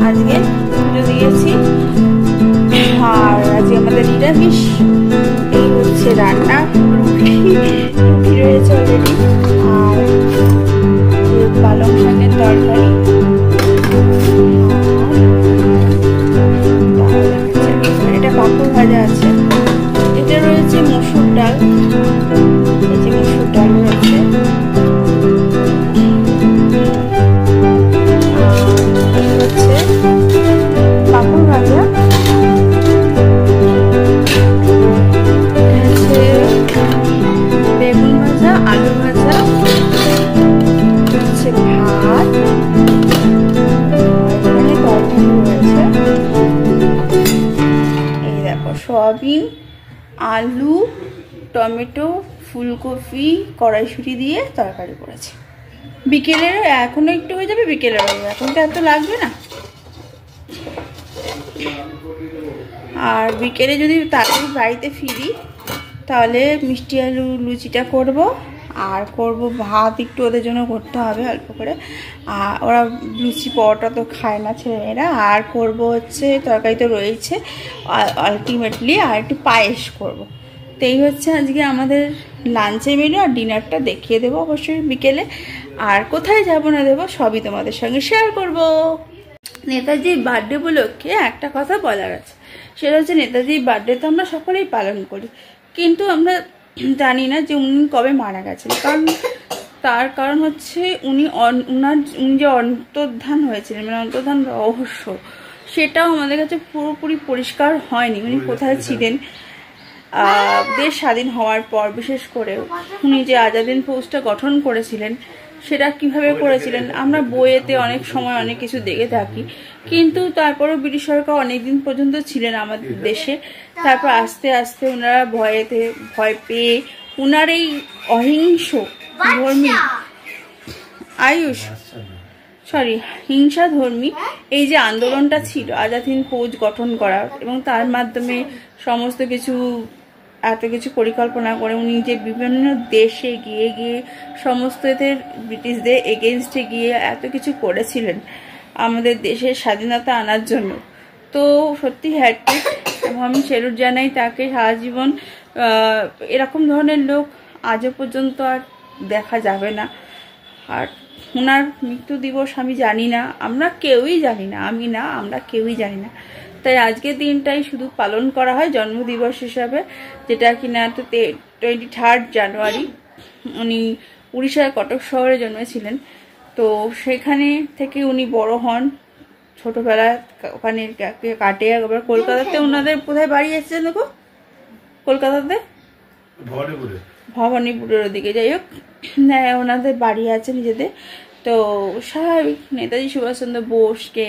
আজকে পুজো দিয়েছি। আর আজকে আমাদের নিরামিষ। এই হচ্ছে রান্না, রুটি রয়েছে অলরেডি, আর পালং শাকের তরকারি, এটা পাঁপড় ভাজা আছে, এটা রয়েছে মসুর ডাল, মসুর ডাল রয়েছে, হচ্ছে পাঁপড় ভাজা, বেগুন ভাজা, আলু ভাজা, হচ্ছে ভাত, এখানে তরকারি রয়েছে। এই দেখো সয়াবিন, আলু, টমেটো, ফুলকপি, কড়াইশুঁটি দিয়ে তরকারি করেছে। বিকেলের এখনো একটু হয়ে যাবে, বিকেলের এখন তো এত লাগবে না। আর বিকেলে যদি তাড়াতাড়ি বাড়িতে ফিরি তাহলে মিষ্টি আলু লুচিটা করব, আর করব ভাত একটু ওদের জন্য করতে হবে অল্প করে। আর ওরা লুচি পরোটা তো খায় না ছেলেমেয়েরা। আর করব হচ্ছে তরকারি তো রয়েছে আলটিমেটলি, আর একটু পায়েস করব। তো এই হচ্ছে আজকে আমাদের লাঞ্চের মেনু। আর ডিনারটা দেখিয়ে দেবো অবশ্যই বিকেলে। আর কোথায় যাবো না দেবো সবই তোমাদের সঙ্গে শেয়ার করব। নেতাজির বার্থডে উপলক্ষে একটা কথা বলার আছে, সেটা হচ্ছে নেতাজির বার্থডে তো আমরা সকলেই পালন করি, কিন্তু আমরা জানি না যে উনি কবে মারা গেছেন। তার কারণ হচ্ছে উনি যে অন্তর্ধান হয়েছিলেন, মানে অন্তর্ধান রহস্য, সেটাও আমাদের কাছে পুরোপুরি পরিষ্কার হয়নি। উনি কোথায় ছিলেন দেশ স্বাধীন হওয়ার পর, বিশেষ করে উনি যে আজাদিন ফৌজটা গঠন করেছিলেন সেটা কিভাবে করেছিলেন। আমরা বইয়েতে অনেক সময় অনেক কিছু দেখে থাকি, কিন্তু তারপরেও ব্রিটিশ সরকার অনেকদিন পর্যন্ত ছিলেন আমাদের দেশে। তারপর আস্তে আস্তে ওনারা ভয় পেয়ে ওনার এই অহিংস ধর্মী হিংসাধর্মী এই যে আন্দোলনটা ছিল, আজাদ হিন্দ ফৌজ গঠন করার, এবং তার মাধ্যমে সমস্ত কিছু এত কিছু পরিকল্পনা করে উনি যে বিভিন্ন দেশে গিয়ে সমস্ত এদের ব্রিটিশদের এগেনস্টে গিয়ে এত কিছু করেছিলেন আমাদের দেশের স্বাধীনতা আনার জন্য। তো সত্যি হ্যাট্রিক, এবং আমি সেলুট জানাই তাকে। সারা জীবন এরকম ধরনের লোক আজও পর্যন্ত আর দেখা যাবে না। আর ওনার মৃত্যু দিবস আমি জানি না, আমরা কেউই জানি না, আমরা কেউই জানি না। তাই আজকের দিনটাই শুধু পালন করা হয় জন্মদিবস হিসাবে, যেটা কিনা তো 23 জানুয়ারি উনি উড়িষ্যার কটক শহরে জন্মেছিলেন। তো সেখানে থেকে উনি বড় হন, ছোটবেলা ওখানে কাটে। আবার কলকাতাতে ওনাদের কোথায় বাড়ি এসেছেন দেখো, কলকাতাতে ভবানীপুরের ওদিকে, যাই হোক ওনাদের বাড়ি আছে নিজেদের। তো স্বাভাবিক নেতাজি সুভাষচন্দ্র বোসকে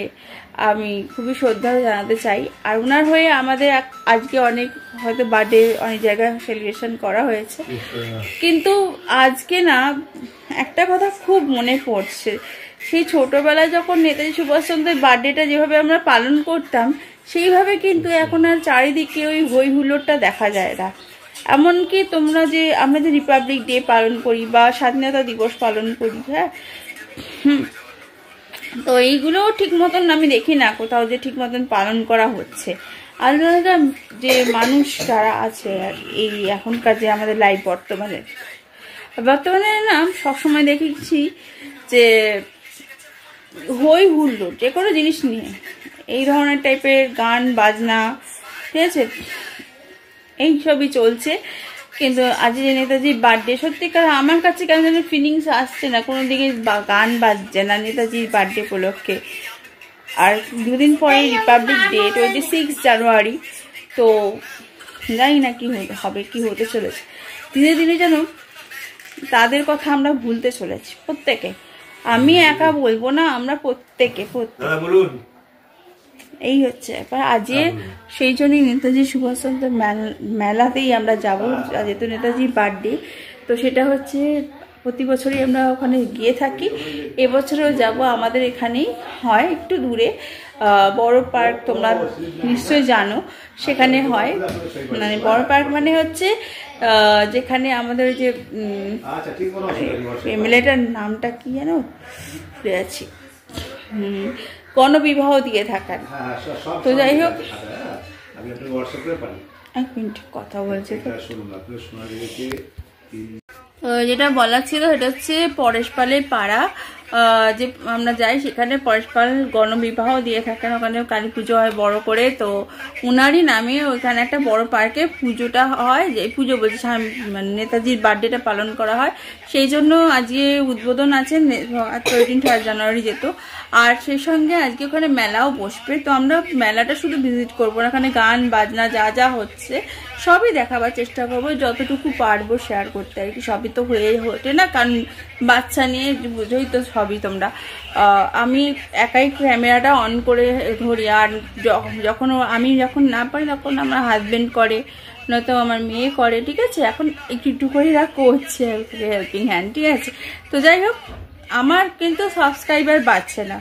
আমি খুবই শ্রদ্ধা জানাতে চাই। আর ওনার হয়ে আমাদের আজকে অনেক হয়তো বার্থডে অনেক জায়গায় সেলিব্রেশন করা হয়েছে, কিন্তু আজকে না একটা কথা খুব মনে পড়ছে, সেই ছোটবেলায় যখন নেতাজি সুভাষচন্দ্রের বার্থডেটা যেভাবে আমরা পালন করতাম, সেইভাবে কিন্তু এখন আর চারিদিকে ওই হই হুল্লোড়টা দেখা যায় না। এমনকি আমরা যে রিপাবলিক ডে পালন করি বা স্বাধীনতা দিবস পালন করি, হ্যাঁ, তো এইগুলোও ঠিক মতন আমি দেখি না কোথাও যে ঠিক মতন পালন করা হচ্ছে। আলাদা আলাদা যে মানুষ যারা আছে এই এখনকার যে আমাদের লাইফ বর্তমানে না সবসময় দেখেছি যে হই হুল্লোড় যে কোনো জিনিস নিয়ে এই ধরনের টাইপের গান বাজনা, ঠিক আছে, এইসবই চলছে। কিন্তু আজ যে নেতাজির বার্থডে, সত্যিকার আমার কাছে কেন যেন ফিলিংস আসছে না, কোনো দিকে গান বাজছে না নেতাজির বার্থডে উপলক্ষে। আর দুদিন পরে রিপাবলিক ডে 26 জানুয়ারি, তো জানি না কি হবে, কি হতে চলেছে। দিনে দিনে যেন তাদের কথা আমরা ভুলতে চলেছি প্রত্যেকে। আমি একা বলবো না, আমরা প্রত্যেকে এই হচ্ছে ব্যাপার। আজকে সেই জন্যই নেতাজি সুভাষচন্দ্র মেলাতেই আমরা যাব, যেহেতু নেতাজির বার্থডে। তো সেটা হচ্ছে প্রতি বছরই আমরা ওখানে গিয়ে থাকি, এবছরেও যাব। আমাদের এখানেই হয়, একটু দূরে, বড় পার্ক, তোমরা নিশ্চয়ই জানো সেখানে হয়। মানে বড় পার্ক মানে হচ্ছে যেখানে আমাদের যে এমএলএটার নামটা কি জানো, ভুলে আছি, গণবিবাহ দিয়ে থাকেন। তো যাই হোক, এক মিনিট কথা বলছি। তো যেটা বলার ছিল সেটা হচ্ছে পরেশপালের পাড়া যে আমরা যাই, সেখানে পরেশপাল গণবিবাহ দিয়ে থাকেন। ওখানে কালী পুজো হয় বড় করে। তো উনারই নামে ওইখানে একটা বড় পার্কে পুজোটা হয়, যে পুজো বলছি মানে নেতাজির বার্থডেটা পালন করা হয়। সেই জন্য আজকে উদ্বোধন আছে, 3 জানুয়ারি যেত। আর সেই সঙ্গে আজকে ওখানে মেলাও বসবে। তো আমরা মেলাটা শুধু ভিজিট করবো না, ওখানে গান বাজনা যা যা হচ্ছে সবই দেখাবার চেষ্টা করবো, যতটুকু পারবো শেয়ার করতে আর কি। সবই তো হয়ে ওঠে না, কারণ বাচ্চা নিয়ে বুঝোই তো সবই তোমরা। আমি একাই ক্যামেরাটা অন করে ধরি, আর আমি যখন না পারি তখন আমার হাজবেন্ড করে, নয়তো আমার মেয়ে করে, ঠিক আছে। এখন একটু করে করছে হেল্পিং হ্যান্ড, ঠিক আছে। তো যাই হোক, আমার কিন্তু সাবস্ক্রাইবার বাড়ছে না।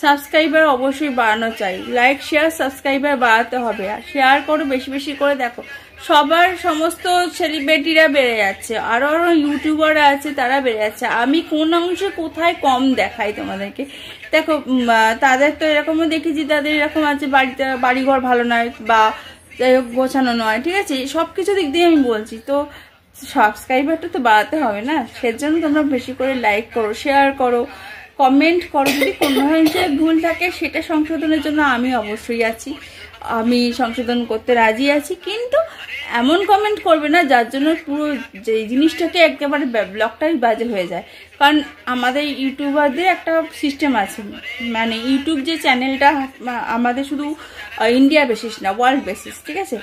সাবস্ক্রাইবার অবশ্যই বাড়ানো চাই, লাইক শেয়ার সাবস্ক্রাইবার বাড়াতে হবে। আর শেয়ার করো, বেশি বেশি করে দেখো। সবার সমস্ত সেলিব্রিটিরা বেড়ে যাচ্ছে, আরো আরো ইউটিউবার আছে তারা বেড়ে যাচ্ছে। আমি কোন অংশে কোথায় কম দেখাই তোমাদেরকে? দেখো, তাদের তো এরকমও দেখেছি, তাদের এরকম আছে বাড়িঘর ভালো নয় বা যাই হোক গোছানো নয়, ঠিক আছে। সবকিছু দিক দিয়ে আমি বলছি। তো সাবস্ক্রাইবারটা তো বাড়াতে হবে না, সেজন্য তোমরা বেশি করে লাইক করো, শেয়ার করো, কমেন্ট করো। যদি কোনো ধরনের ভুল থাকে সেটা সংশোধনের জন্য আমি অবশ্যই আছি, আমি সংশোধন করতে রাজি আছি। কিন্তু এমন কমেন্ট করবে না যার জন্য পুরো যে জিনিসটাকে একেবারে ব্লগটাই বাজে হয়ে যায়। কারণ আমাদের ইউটিউবারদের একটা সিস্টেম আছে, মানে ইউটিউব যে চ্যানেলটা আমাদের শুধু ইন্ডিয়া বেসিস না, ওয়ার্ল্ড বেসিস, ঠিক আছে।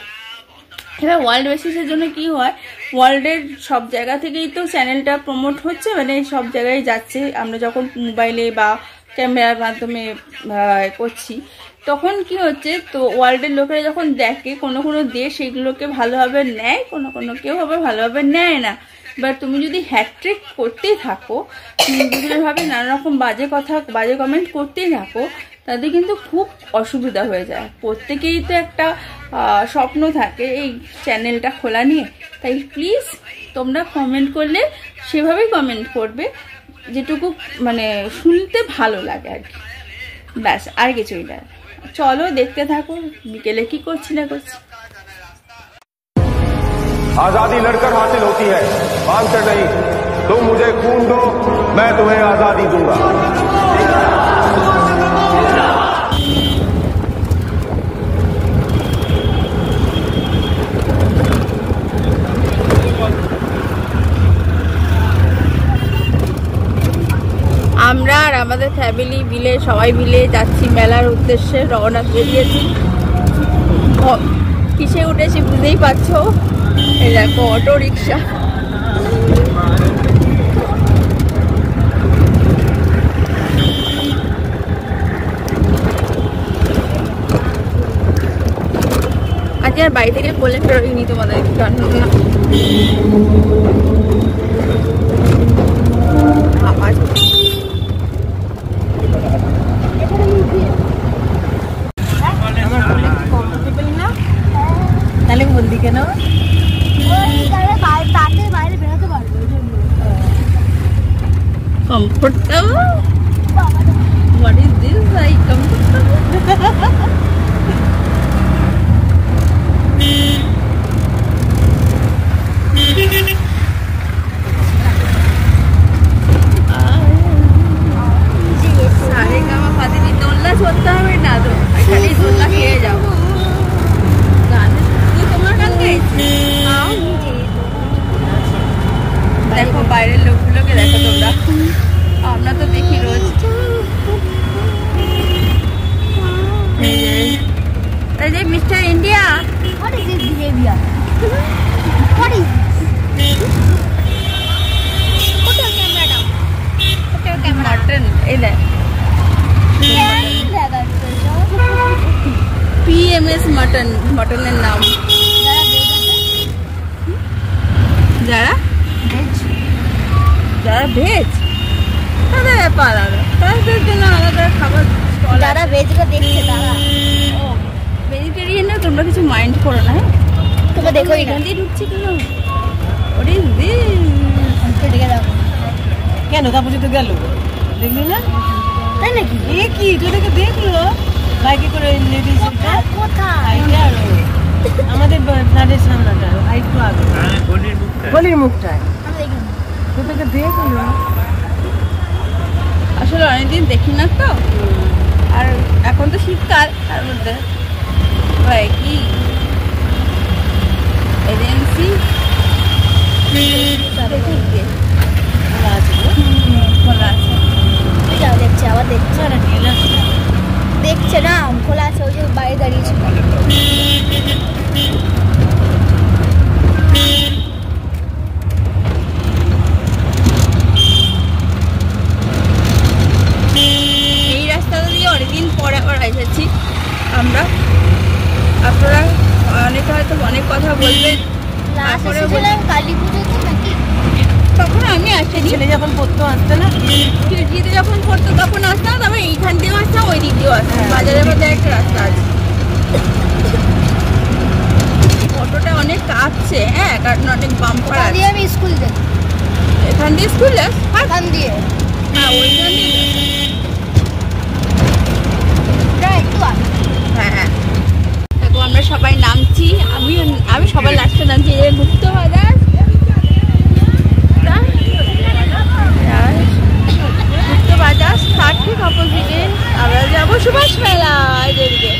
এবার ওয়ার্ল্ড বেসিসের জন্য কি হয়, ওয়ার্ল্ডের সব জায়গা থেকেই তো চ্যানেলটা প্রমোট হচ্ছে, মানে সব জায়গায় যাচ্ছে। আমরা যখন মোবাইলে বা ক্যামেরার মাধ্যমে করছি, তখন কি হচ্ছে, তো ওয়ার্ল্ডের লোকেরা যখন দেখে কোনো কোনো দেশ এগুলোকে ভালোভাবে নেয়, কোনো কোনো কেউ আবার ভালোভাবে নেয় না। এবার তুমি যদি হ্যাট্রিক করতেই থাকো, বিভিন্নভাবে নানা রকম বাজে কথা বাজে কমেন্ট করতেই থাকো, তাদের কিন্তু খুব অসুবিধা হয়ে যায়। প্রত্যেকেই তো একটা স্বপ্ন থাকে এই চ্যানেলটা খোলা নিয়ে। তাই প্লিজ তোমরা কমেন্ট করলে সেভাবেই কমেন্ট করবে যেটুকু মানে শুনতে ভালো লাগে আর কি, ব্যাস, আর কিছুই না। চলো দেখতে থাকো বিকেলে কি করছি না করছি। आजादी लड़कर हासिल होती है, मांगकर नहीं। तुम मुझे खून दो, मैं तुम्हें आजादी दूंगा। আমরা আর আমাদের ফ্যামিলি মিলে সবাই মিলে যাচ্ছি মেলার উদ্দেশ্যে, রওনা বেরিয়েছি। কিসে উঠেছি বুঝতেই পারছো, এই দেখো অটো রিক্সা। আজকে আর বাড়ি থেকে বলে ফেরোইনি তোমাদেরকে, কারণ আওয়াজ তাহলে বললি কেন? Comfortable? What is this? Like comfortable? सारे गाँव पाते नहीं दोलना सोचता है मैं ना दो खाली दोलना किए जाओ गाने तू तुम्हारा गान गई देखो বাইরের লোকগুলোকে দেখো তোমরা, আমরা তো দেখি রোজ। এই যে mister India, what is this behavior? What is put your camera down, put your camera mutton এই দেখ PMS মটন, মটনের নাম। যারা যারা ভেজ তাদের ব্যাপার আলাদা, তাদের জন্য আলাদা খাবার। যারা ভেজটা দেখছে তারা ও ভেজিটেরিয়ান না, তোমরা কিছু মাইন্ড করো না। হ্যাঁ তোমরা দেখো এখান দিয়ে ঢুকছি কেন, ওরে দিন দেখে দাও কেন, তারপরে তো গেল দেখলি না। তাই নাকি? এ কি তোদেরকে দেখলো বাইকে করে লেডিস কোথায়? আমাদের ফ্ল্যাটের সামনেটা একটু আগে গলির মুখটায় তোদেরকে দেখলো। আসলে অনেকদিন দেখি না তো, আর এখন তো শীতকাল, তার মধ্যে ভাই কি এজেন্সি খোলা আছে, দেখছে আবার দেখছে না খোলা আছে, ওই যে বাইরে দাঁড়িয়েছে। এই রাস্তাটা দিয়ে অনেকদিন পরে আবার এসেছি আমরা। আপনারা অনেকে হয়তো অনেক কথা বলবেন, কালী পুজোতে নাকি তখন আমি আসিনি। ছেলে যখন পড়তো আসতে না, খিড়কিতে যখন পড়তো তখন আসতাম, তবে এইখান দিয়েও আসতাম, ওই দিক দিয়েও আসতাম। বাজারের মধ্যে একটা রাস্তা আছে। অটোটা অনেক কাঁপছে, হ্যাঁ, কারণ অনেক বাম্পার আছে। আমি স্কুল যাই, এখান দিয়ে স্কুল যাস? এখান দিয়ে, হ্যাঁ, ওইখান দিয়ে একটু আগে। হ্যাঁ, দেখো আমরা সবাই নামছি। আমি সবার লাস্টে নামছি। গুপ্ত বাজার, গুপ্ত বাজার তার ঠিক অপোজিটে আমরা যাবো সুভাষ মেলা। এদেরকে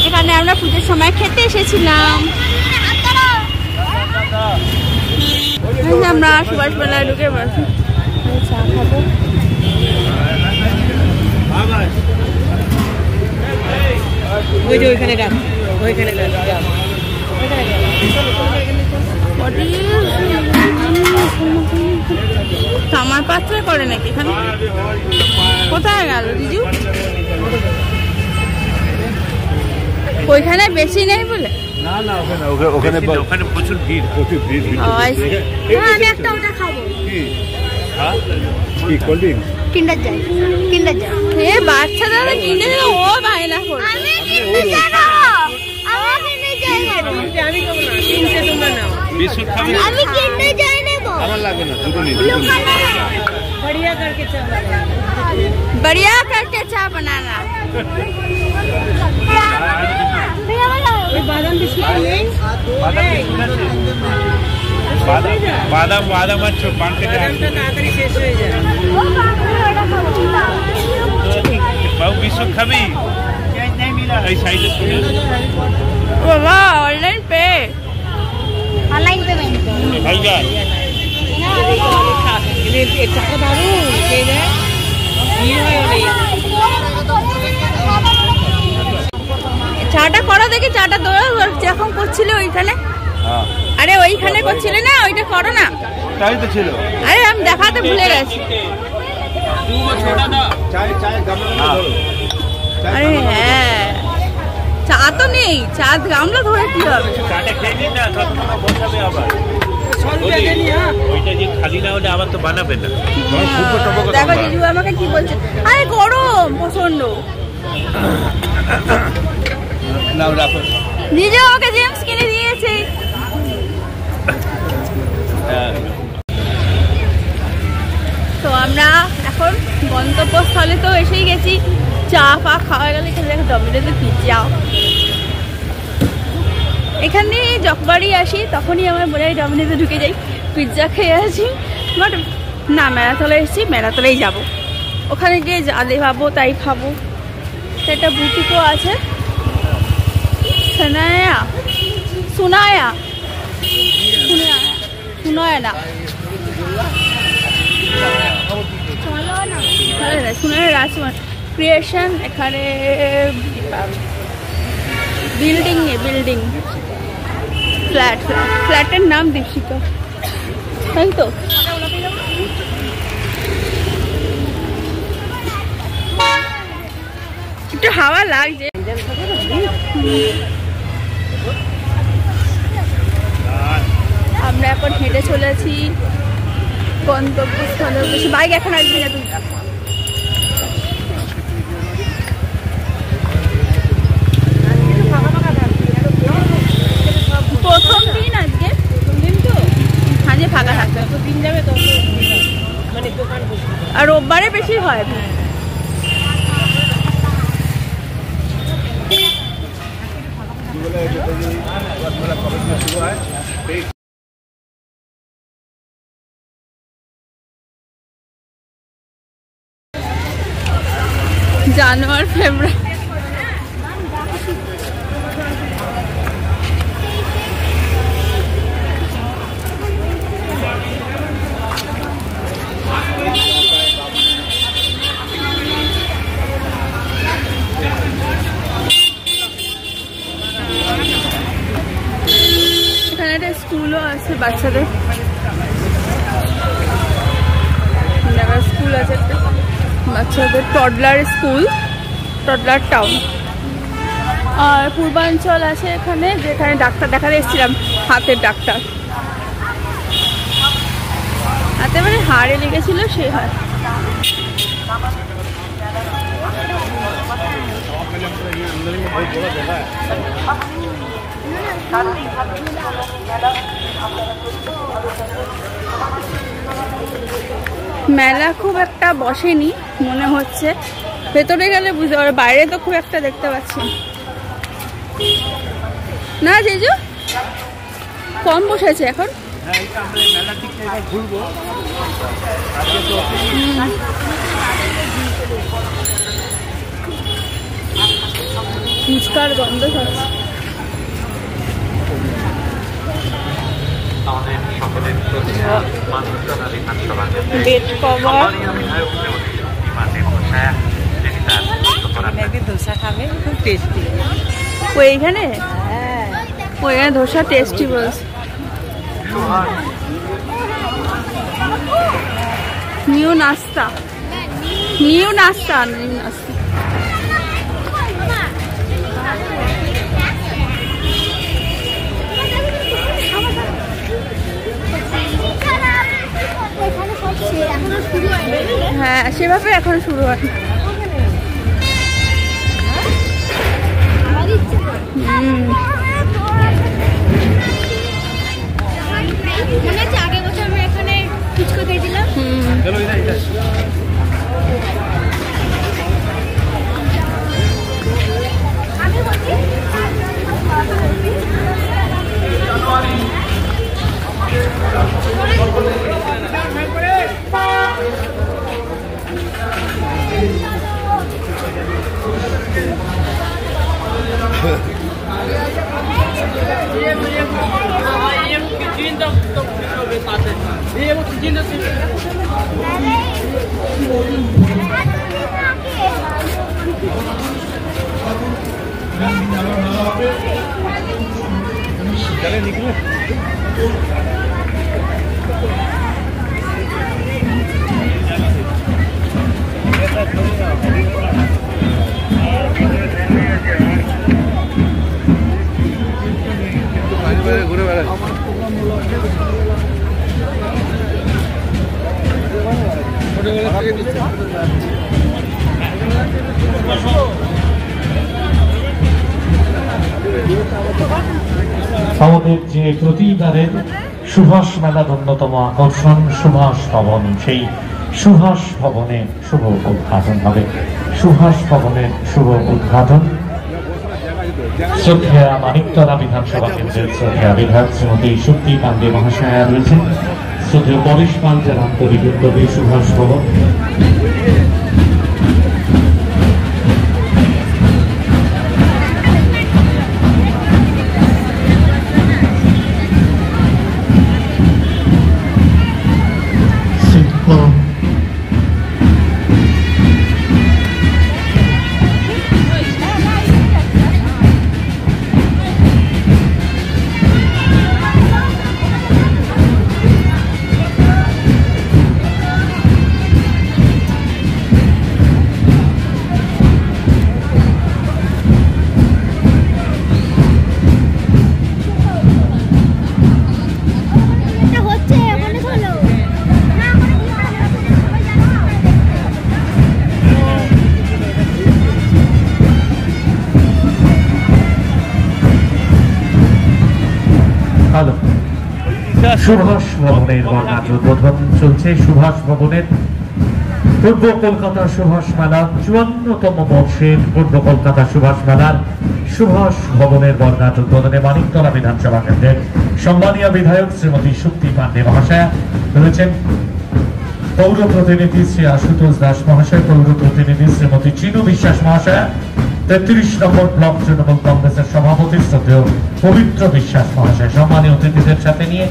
এখানে আমরা পুজোর সময় খেতে এসেছিলাম। আমরা সুভাষ মেলায় ঢুকে বসি, চা খাবো। ওই যে ওইখানে গাছ, ওইখানে আমার পাত্রে করে নাকি এখানে? কোথায় গেল জিজু? ওইখানে বেশি নেই বলে? না না, ওখানে প্রচুর ভিড়, আমি একটা ওটা খাবো। কি কোল্ড ড্রিঙ্ক? কিন্ডার জয়, কিন্ডার জয়। এ বাচ্চা দাদা কিনে দিল, ও বায়না করবে। আমি কিন্ডার জয় খাবো, আমি কিন্ডার জয় খাবো। আমি খাবো না, তিনটে তোমরা নাও। বিস্কুট খাবে? আমি কিন্ডার জয় নেবো। আমার লাগবে না, দুটো নিন। बढ़िया करके चल बढ़िया करके चा बनाना। बादाम बिस्कुट नहीं, বাদাম বাদাম আর পানকে বাদামটা তাড়াতাড়ি শেষ হয়ে যায়। বাবু বিস্কুট খাবি? এই সাইডে बाबा ऑनलाइन पे ऑनलाइन पेमेंट ভাইজান টাকা দারুন খেয়ে দেয়, ভিড় হয় অনেক। চাটা করো দেখি, চাটা যখন করছিলে ওইখানে। আরে ওইখানে করছিলে না, ওইটা করো না। তাই তো ছিল। আরে আমি দেখাতে ভুলে গেছি। আরে হ্যাঁ, চা তো নেই, চা গামলা ধরে কি হবে? চাটা খেয়ে নিন না, বসাবে আবার। ওইটা যে খালি না হলে আবার তো বানাবে না। দেখো জিজু আমাকে কি বলছে, আরে গরম প্রচন্ড। জিজু আমাকে জেমস কিনে দিয়েছে। তো আমরা এখন গন্তব্যস্থলে তো এসেই গেছি। চা ফা খাওয়া গেলে এখানে দেখো ডমিনোজে পিৎজা। এখান দিয়ে যখনই আসি তখনই আমার মনে হয় ডমিনোজে ঢুকে যাই, পিৎজা খেয়ে আসি। বাট না, মেরাতলে এসেছি, মেরাতলেই যাব। ওখানে গিয়ে যা দেখাবো তাই খাবো। সেটা বুটিকও আছে, সুনায়া সুনায়া সুনায়া সুনায়া রাজমান ক্রিয়েশন। এখানে বিল্ডিং ফ্ল্যাটের নাম দীপশিকা, তাই তো? একটু হাওয়া লাগছে। আমরা এখন হেঁটে চলেছি গন্তব্যস্থলে। বাইক এখন আসবি না তুই। প্রথম যত দিন যাবে তত মানে দোকান বসবে। আর রোববারে বেশি হয়। জানুয়ারি ফেব্রুয়ারি এখানে একটা স্কুলও আছে বাচ্চাদের, স্কুল আছে একটা বাচ্চাদের, টডলার স্কুল, টডলার টাউন। আর পূর্বাঞ্চল আছে এখানে, যেখানে ডাক্তার দেখাতে এসেছিলাম, হাতের ডাক্তার, হাতে মানে হাড়ে লেগেছিল সে হয়। মেলা খুব একটা বসেনি মনে হচ্ছে, ভেতরে গেলে বুঝতে পারো, বাইরে তো খুব একটা দেখতে পাচ্ছি না। জেজু কম বসেছে এখন। ফুচকার গন্ধ পাচ্ছে। বেড কভার, ধোসা খাবে, খুব টেস্টি। ওইখানে ওইখানে ধোসা টেস্টি বলছে। নিউ নাস্তা, নিউ নাস্তা, নিউ নাস্তা। হ্যাঁ সেভাবে এখন শুরু হয়। আগের বছর আমরা এখানে ফুচকা খেয়েছিলাম। चले निकले। ঘুরে বেড়ায় আমাদের যে প্রতিবারের সুভাষ মেলার অন্যতম আকর্ষণ সুভাষ ভবন, সেই সুভাষ ভবনে শুভ উদ্ঘাটন হবে। সুভাষ ভবনের শুভ উদ্ঘাটন শ্রদ্ধেয়া মানিকতলা বিধানসভা কেন্দ্রের শ্রদ্ধেয়া বিধায়ক শ্রীমতী শক্তি কান্তি মহাশয়া রয়েছেন। শ্রদ্ধেয় পরেশ পাল যার আন্তরিক উদ্যোগে সুভাষ ভবন সুভাষ ভবনের বর্ণাঢ্য উদ্বোধন চলছে। সুভাষ ভবনের পূর্ব কলকাতা সুভাষ মেলা ৫৪তম বর্ষের পূর্ব কলকাতা সুভাষ মেলার সুভাষ ভবনের বর্ণাঢ্য উদ্বোধনে মানিকতলা বিধানসভা কেন্দ্রের সম্মানীয় বিধায়ক শ্রীমতী শক্তি পান্ডে মহাশয়া রয়েছেন, পৌর প্রতিনিধি শ্রী আশুতোষ দাস মহাশয়, পৌর প্রতিনিধি শ্রীমতী চিনু বিশ্বাস মহাশয়া, ৩৩ নম্বর ব্লক তৃণমূল কংগ্রেসের সভাপতি শ্রদ্ধেয় পবিত্র বিশ্বাস মহাশয় সম্মানীয় অতিথিদের সাথে নিয়ে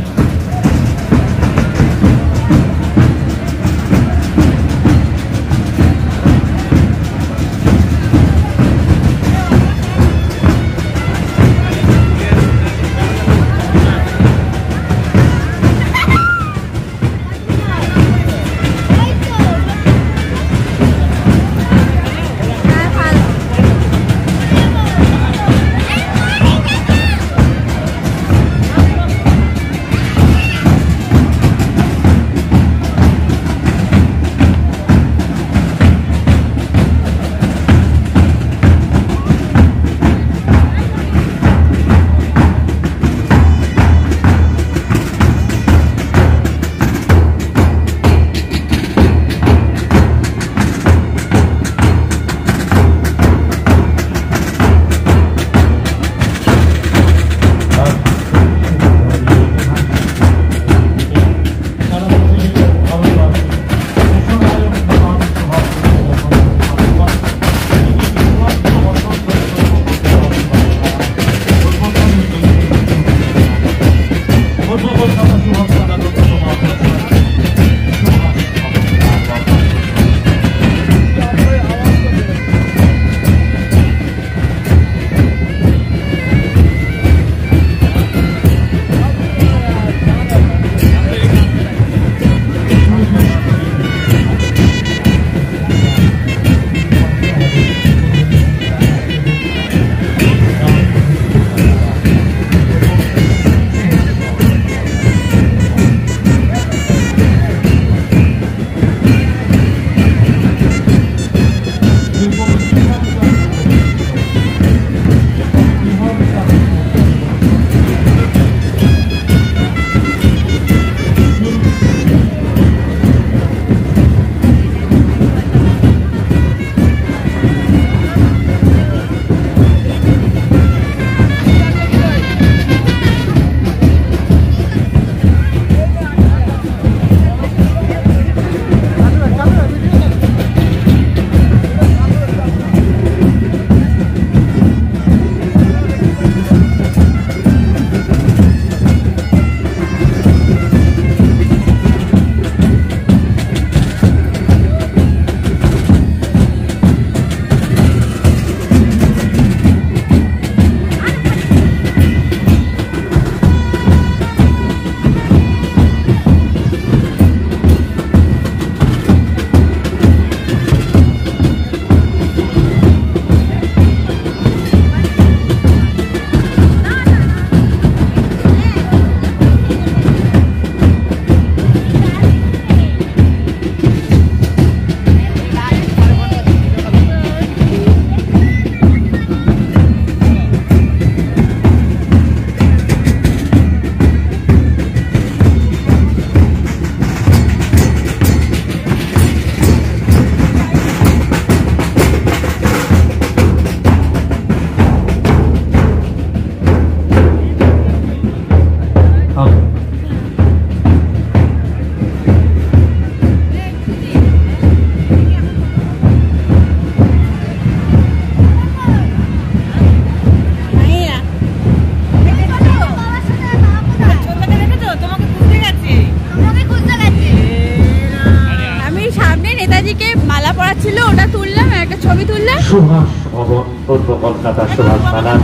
সুভাষ ভবন পূর্ব কলকাতা সুভাষ মেলার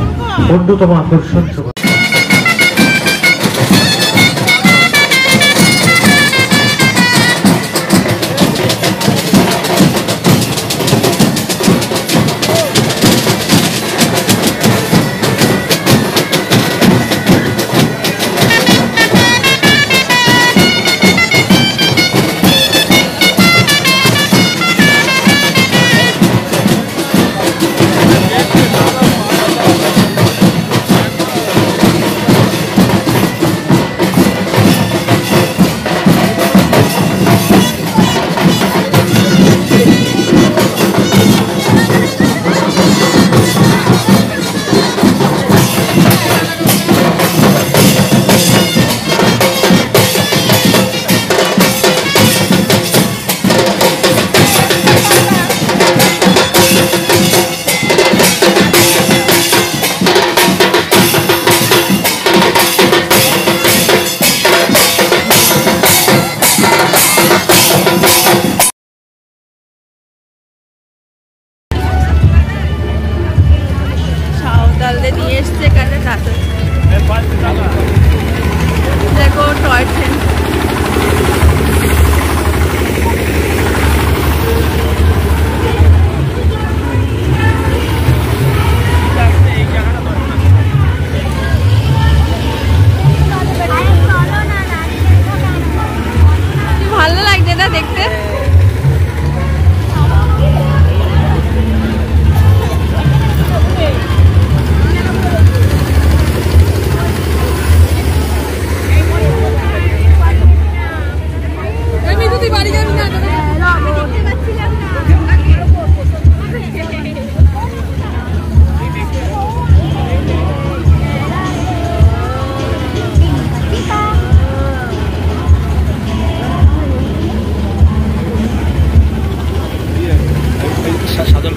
অন্যতম আকর্ষণ।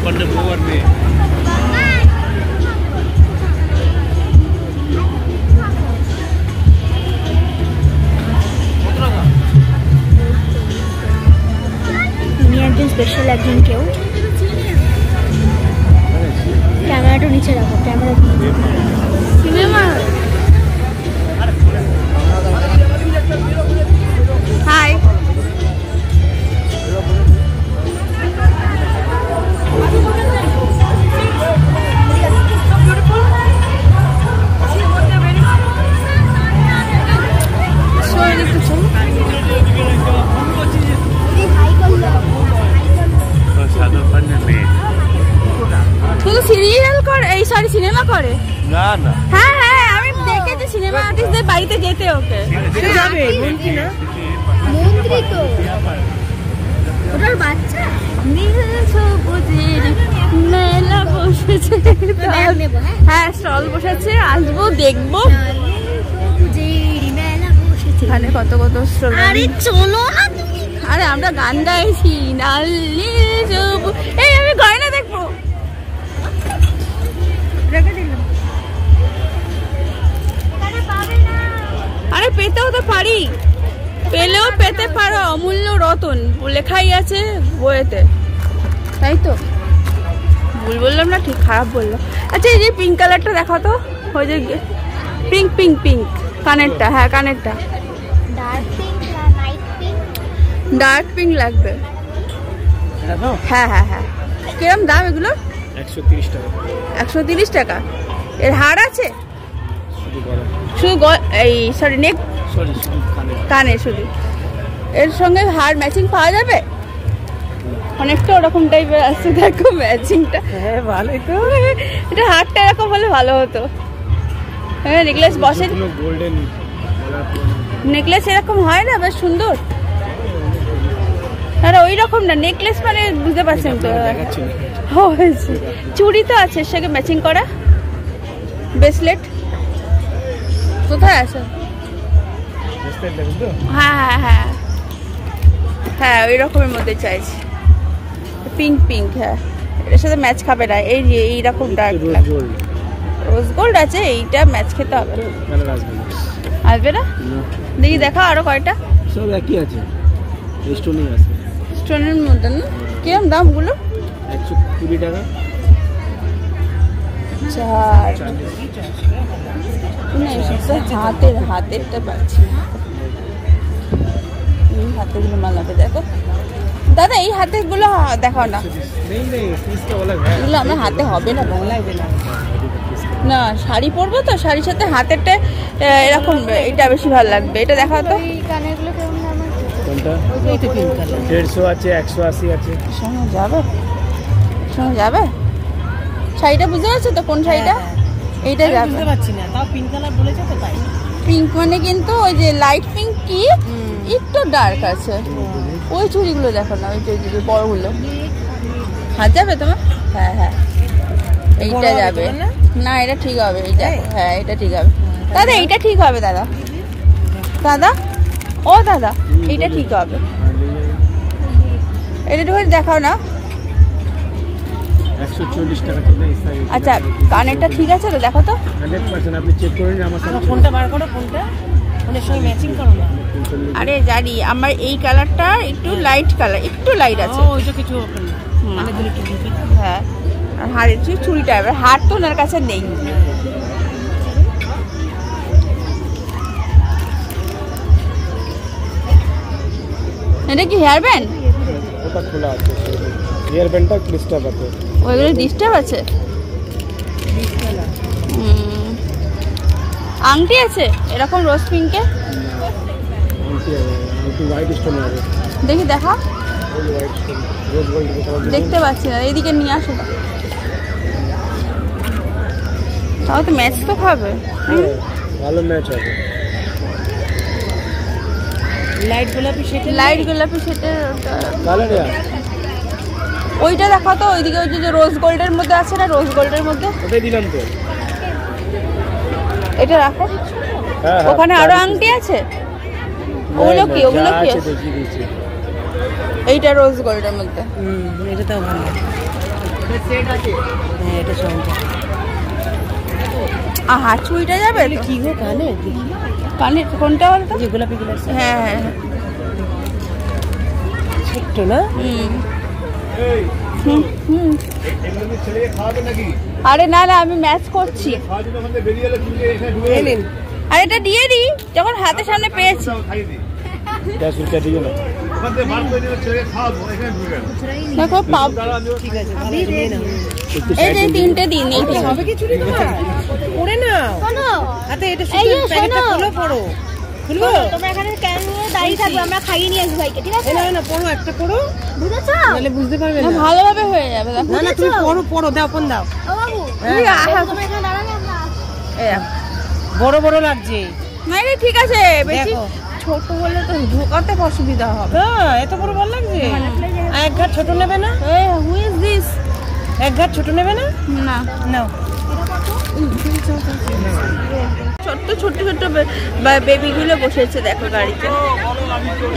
তুমি একজন স্পেশাল একজন কেউ। ক্যামেরাটা নিচে রাখো, ক্যামেরা সিনেমা। হাই, শুধু সিরিয়াল করে, এই সরি সিনেমা করে না না। হ্যাঁ হ্যাঁ, আমি দেখেছি সিনেমা আর্টিস্টদের বাড়িতে যেতে ওকে। যাবে মন্ত্রী না, মন্ত্রী তো ওটার বাচ্চা। মেলা বসেছে, হ্যাঁ স্টল বসেছে, আসবো দেখবো। এখানে কত কত স্টল। আরে চলো না তুমি। আরে আমরা গান গাইছি, নালি সবুজ। এই আমি গয়না দেখবো। আরে পেতেও তো পারি, পেলেও পেতে পারো, অমূল্য রতন লেখাই আছে বইয়েতে, তাই তো? ভুল বললাম না, ঠিক খারাপ বললাম। আচ্ছা এই যে পিঙ্ক কালারটা দেখো তো, ওই যে পিঙ্ক পিঙ্ক পিঙ্ক কানেরটা, হ্যাঁ কানেরটা ডার্ক পিঙ্ক না লাইট পিঙ্ক? ডার্ক পিঙ্ক লাগবে। হ্যাঁ হ্যাঁ হ্যাঁ। কিরম দাম এগুলো? 130 টাকা। 130 টাকা। এর হার আছে শুধু? এই সরি নেক, কানে শুধু। এর সঙ্গে হার ম্যাচিং পাওয়া যাবে? অনেকটা ওরকম টাইপের আছে, দেখো ম্যাচিংটা। হ্যাঁ ভালোই তো। এটা হারটা এরকম হলে ভালো হতো। হ্যাঁ নেকলেস বসে, গোল্ডেন নেকলেস এরকম হয় না, বেশ সুন্দর। আরে ওই রকম না, নেকলেস মানে বুঝতে পারছেন তো। হয়েছে চুড়ি তো আছে এর সঙ্গে ম্যাচিং করা, ব্রেসলেট কোথায় আছে? হ্যাঁ হ্যাঁ হ্যাঁ হ্যাঁ, ওই রকমের মধ্যে চাইছি, পিঙ্ক পিঙ্ক। হ্যাঁ এর সাথে ম্যাচ খাবে না, এই যে এইরকম ডার্ক রোজ গোল্ড আছে, এইটা ম্যাচ খেতে হবে। আসবে না? দেখি দেখা আরো কয়টা সব একই আছে, স্টোনই আছে। স্টোনের মধ্যে না? কিরম দাম ওগুলো? 120 টাকা। হাতের হাতেরটা পাচ্ছি, এই হাতেগুলো মালাবে দেখো দাদা, এই হাতেগুলো দেখাও না, এগুলো আমার হাতে হবে না, ভালো লাগবে না। না শাড়ি পরবো তো, শাড়ির সাথে হাতেরটা এরকম, এটা বেশি ভালো লাগবে। এটা দেখাও তো। এই কানেরগুলো কেমন দাম আছে? কোনটা? 150 আছে, 180 আছে। সঙ্গে যাবে, সঙ্গে যাবে। শাড়িটা বুঝতে পারছো তো কোন শাড়িটা? এইটা যাবে। বুঝতে পারছি না, তাও পিঙ্ক কালার বলেছে তো তাই। পিঙ্ক মানে কিন্তু ওই যে লাইট পিঙ্ক কি একটু ডার্ক আছে। ওই চুড়িগুলো দেখো না, ওই যে বড়গুলো। হাত যাবে তোমার? হ্যাঁ হ্যাঁ এইটা যাবে না, এটা ঠিক হবে এইটা। হ্যাঁ এটা ঠিক হবে দাদা, এইটা ঠিক হবে দাদা। দাদা ও দাদা, এইটা ঠিক হবে। এটা একটু দেখাও না। 140 টাকা চলে। আচ্ছা কানেরটা ঠিক আছে তো, দেখো তো। 100% আপনি চেক করে নিন আমার সাথে। ফোনটা বার করো, ফোনটা ফোনের সঙ্গে ম্যাচিং করো না। আরে জানি, আমার এই কালারটা একটু লাইট কালার, একটু লাইট আছে। ওইটা কিছু মানে দিলে একটু দেখি। হ্যাঁ আর হাড়ের চুড়িটা, এবার হার তো ওনার কাছে নেই। এটা কি হেয়ার ব্যান্ড? ওটা খোলা আছে, হেয়ার ব্যান্ডটা ডিস্টার্ব আছে। ওইগুলো ডিস্টার্ব আছে। আংটি আছে এরকম রোজ পিঙ্কে? হোয়াইট স্টোন আছে, দেখি দেখা, হোয়াইট স্টোন রোজ গোল্ড দেখতে পাচ্ছি না, এইদিকে নিয়ে আসো না। তাও তো ম্যাচ তো খাবে। ভালো ম্যাচ হবে। লাইট গোলাপি সেটা, লাইট গোলাপি সেটের কালার ওইটা দেখো তো, ওইদিকে ওই যে রোজ গোল্ডের মধ্যে আছে না, রোজ গোল্ডের মধ্যে ওটাই দিলাম তো। এটা রাখো। হ্যাঁ ওখানে আরো আংটি আছে, ওগুলো কি? ওগুলো কি? এইটা রোজ গোল্ডের মধ্যে। এটা তাও ভালো। হ্যাঁ এটা সঙ্গে হাত ছুঁইটা যাবে কি গো কানে দেখি কানে কোনটা বলতো যে গোলাপি গুলো হ্যাঁ হ্যাঁ ছোট্ট না আরে না না আমি ম্যাচ করছি আর এটা দিয়ে দিই যখন হাতের সামনে পেয়েছি দেখো এই যে 3টে দিন এই সবে কি চুরি করা পড়ে নাও হাতে এটা প্যাকেটটা খুলে পড়ো খুলবো তোমরা এখানে কেন নিয়ে দাঁড়িয়ে থাকবে আমরা খাইয়ে নিয়ে আসবো ভাইকে ঠিক আছে না না পড়ো একটা পড়ো বুঝেছো নালে বুঝতে পারবে না ভালোভাবে হয়ে যাবে দেখো না না তুমি পড়ো পড়ো দাও ফোন দাও ও বাবু তোমরা এখানে দাঁড়ালে আমরা বড় বড় লাগছে না রে ঠিক আছে বেশি দেখো। ছোট হলে তো ঢোকাতে অসুবিধা হবে হ্যাঁ এত বড় ভালো লাগছে এক ঘাট ছোট নেবে না হু ইজ দিস এক ঘাট ছোট নেবে না না নাও ছোট্ট ছোট্ট ছোট্ট বেবিগুলো বসেছে দেখো গাড়িতে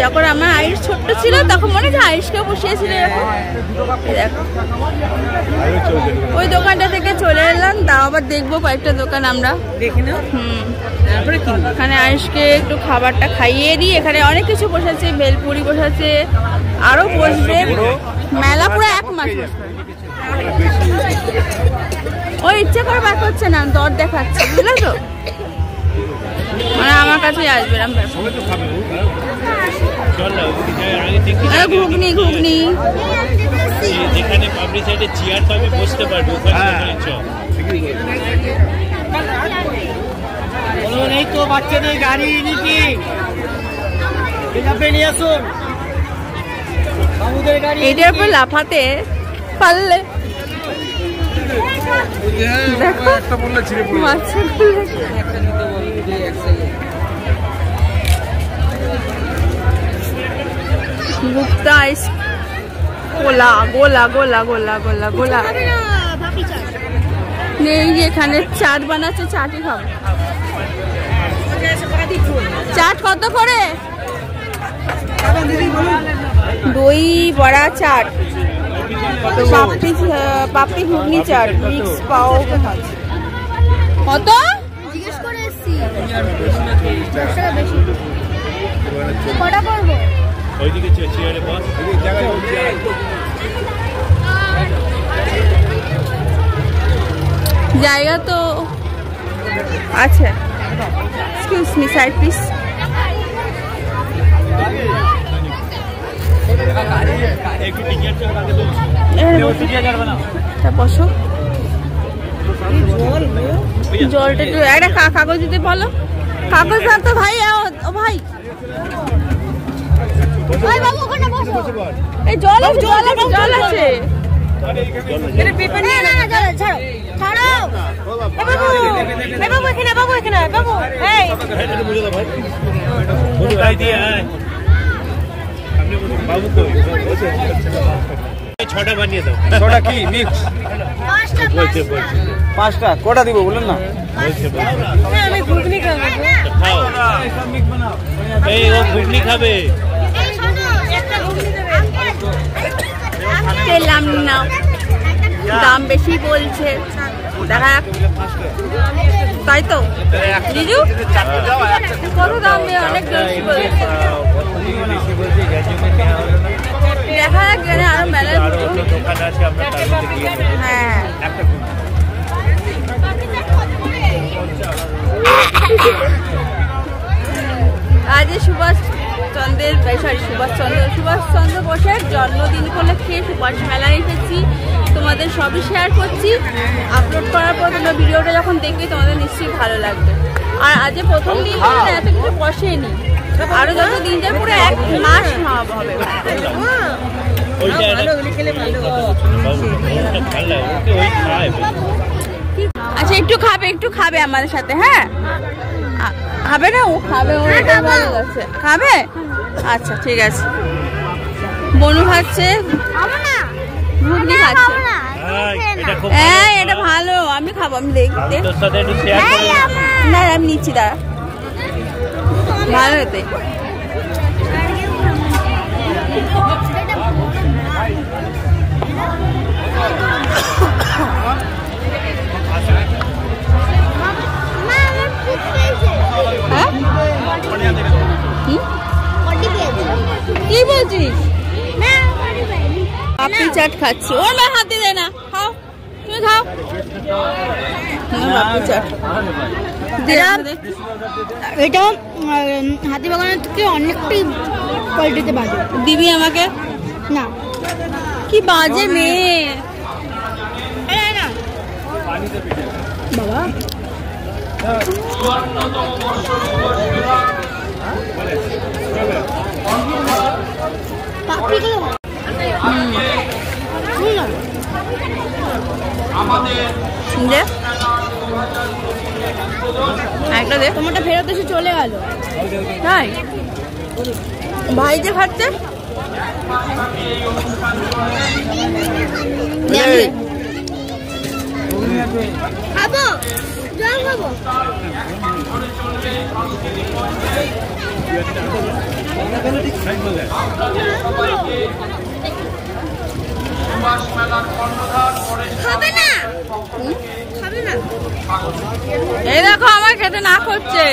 যখন আমার আয়ুষ ছোট্ট ছিল তখন মনে হয় আয়ুষকেও বসিয়েছিল এরকম দেখো ওই দোকানটা থেকে চলে এলাম তাও আবার দেখবো কয়েকটা দোকান আমরা দেখি না তারপরে কি এখানে আয়ুষকে একটু খাবারটা খাইয়ে দিই এখানে অনেক কিছু বসেছে ভেলপুরি বসেছে আরো বসবে মেলা পুরো 1 মাস ও ইচ্ছে করে বার করছে না দর দেখাচ্ছে বুঝলে তো মানে আমার কাছেই আসবে ঘুগনি ঘুগনি যেখানে পাবলিক সাইডে চেয়ার পাবে বসতে পারবে ওখানে এই তো বাচ্চাদের গাড়ি নাকি নিয়ে আসুন বাবুদের গাড়ি এটার উপর লাফাতে পারলে গুপ্তা আইস গোলা গোলা গোলা গোলা গোলা গোলা নেই এখানে চাট বানাচ্ছে চাটই খাবো চাট কত করে দই বড়া চাট পাপড়ি ঘুগনি চাট মিক্স পাও কত জিজ্ঞেস করে এসেছি কটা করবো ওইদিকে চেয়ারে বস জায়গা তো আছে এক্সকিউজ মি সাইড প্লিজ বসো জলটা একটু একটা কাগজ দিতে বলো কাগজ না তো ভাই ও ভাই বাবু ওখানে বসো এই জল আছে জল আছে জল আছে এটা পেপার নিয়ে না না ছাড়ো ছাড়ো বাবু এখানে বাবু এখানে বাবু এই ছটা বানিয়ে দাও छोटा की मिक्स বলছে 5টা কোটা দিব বলেন না আমি ঘুগনি খাবো খাও এই ও ঘুগনি খাবে এই শোনো একটা ঘুগনি দেবে পেলাম না দাম বেশি বলছে দেখা তাই তো জিজু কত দাম অনেক বেশি বলছে দেখা যাক গেলে আরো মেলায় দোকান আছে আমরা তার মধ্যে দিয়ে দেবো হ্যাঁ আজ সুভাষ চন্দ্র বোসের জন্মদিন উপলক্ষে সুভাষ মেলায় এসেছি তোমাদের সবই শেয়ার করছি আপলোড করার পর তোমরা ভিডিওটা যখন দেখবে তোমাদের নিশ্চয়ই ভালো লাগবে আর আজ প্রথম দিন এত কিছু বসেনি আরো যত দিন যায় পুরো 1 মাস হবে আচ্ছা একটু খাবে আমাদের সাথে হ্যাঁ খাবে না ও খাবে ভালো লাগছে খাবে আচ্ছা ঠিক আছে বনু খাচ্ছে ঘুগনি খাচ্ছে হ্যাঁ এটা ভালো আমি খাবো আমি দেখতে না আমি নিচ্ছি দাঁড়া ভালো হতে পাপড়ি চাট খাচ্ছি। ওর মা হাতে দেয় না, খাও তুমি খাও পাপড়ি চাট। এটা হাতিবাগানের থেকে অনেকটাই কোয়ালিটিতে বাজে। দিবি আমাকে? না কি বাজে মেয়ে বাবা। একটা দে। তোমারটা ফেরত এসে চলে গেল। তাই ভাই যে খাচ্ছে খাবো, জল খাবো। খাবে না, খাবে না। এই দেখো আমার খেতে না করছে।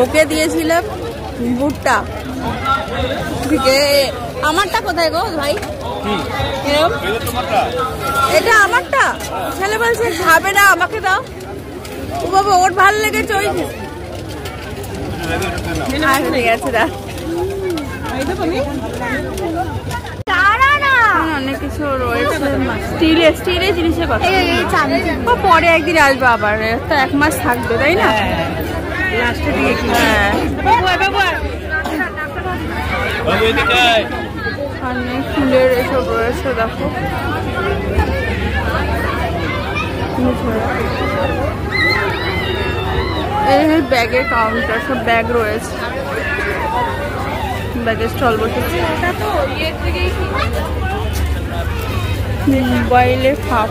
ওকে দিয়েছিলাম ভুট্টা। আমারটা কোথায় গো ভাই? এটা আমারটা। ছেলে বলছে খাবে না, আমাকে দাও। ও বাবা ওর ভালো লেগেছে ওই ঠিক আছে দা। অনেক কিছু রয়েছে স্টিলের জিনিসের কথা। পরে একদিন আসবো আবার, তো 1 মাস থাকবে তাই না? অনেক ফুলের এসব রয়েছে দেখো। এই ব্যাগের কাউন্টার, সব ব্যাগ রয়েছে, ব্যাগের স্টল বসেছে। মোবাইলের খাপ,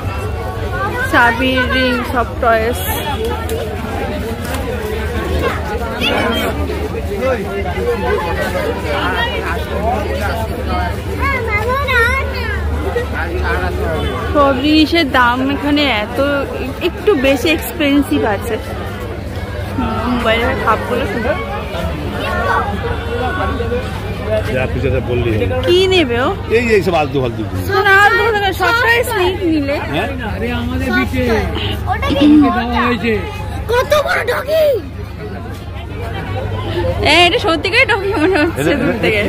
চাবি, রিং, সব টয়েস। সব জিনিসের দাম এখানে একটু বেশি এক্সপেন্সিভ আছে। মোবাইলের খাপগুলো শুধু কি নেবে ও? এই সব আলতু ফালতু সবটাই স্নিক নিলে। কত বড় ডগি! এটা সত্যিকার ডগি মনে হচ্ছে দূর থেকে।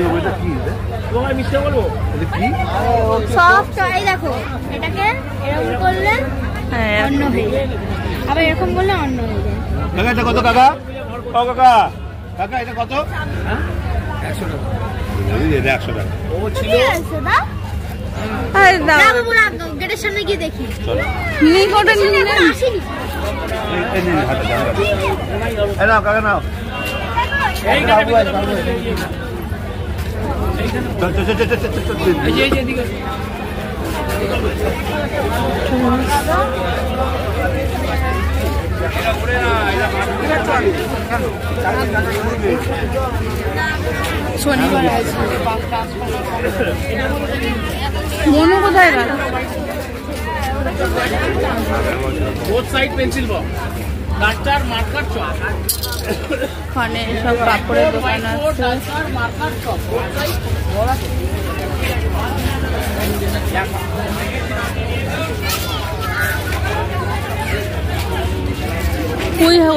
সব টয় দেখো, এটাকে এরকম করলে অন্য হয়ে যায়, আবার এরকম করলে অন্য হয়ে যায়। কাকা এটা কত কাকা? ও কাকা, কাকা এটা কত? 100 টাকা। এই 100 টাকা। ও ছিল গেটের সামনে গিয়ে দেখি। নিয়ে কোটা নিয়ে না আসেনি। এই নিন হাতে দাও। এই নাও কাকা নাও। এই বাবু আই বাবু। শনিবার আছে। মনু কোথায় গেল? Both side pencil box, duster, marker, chalk. ওখানে সব কাপড়ের দোকান আছে। মার্কার, চক, বোথ সাইড বড় আছে।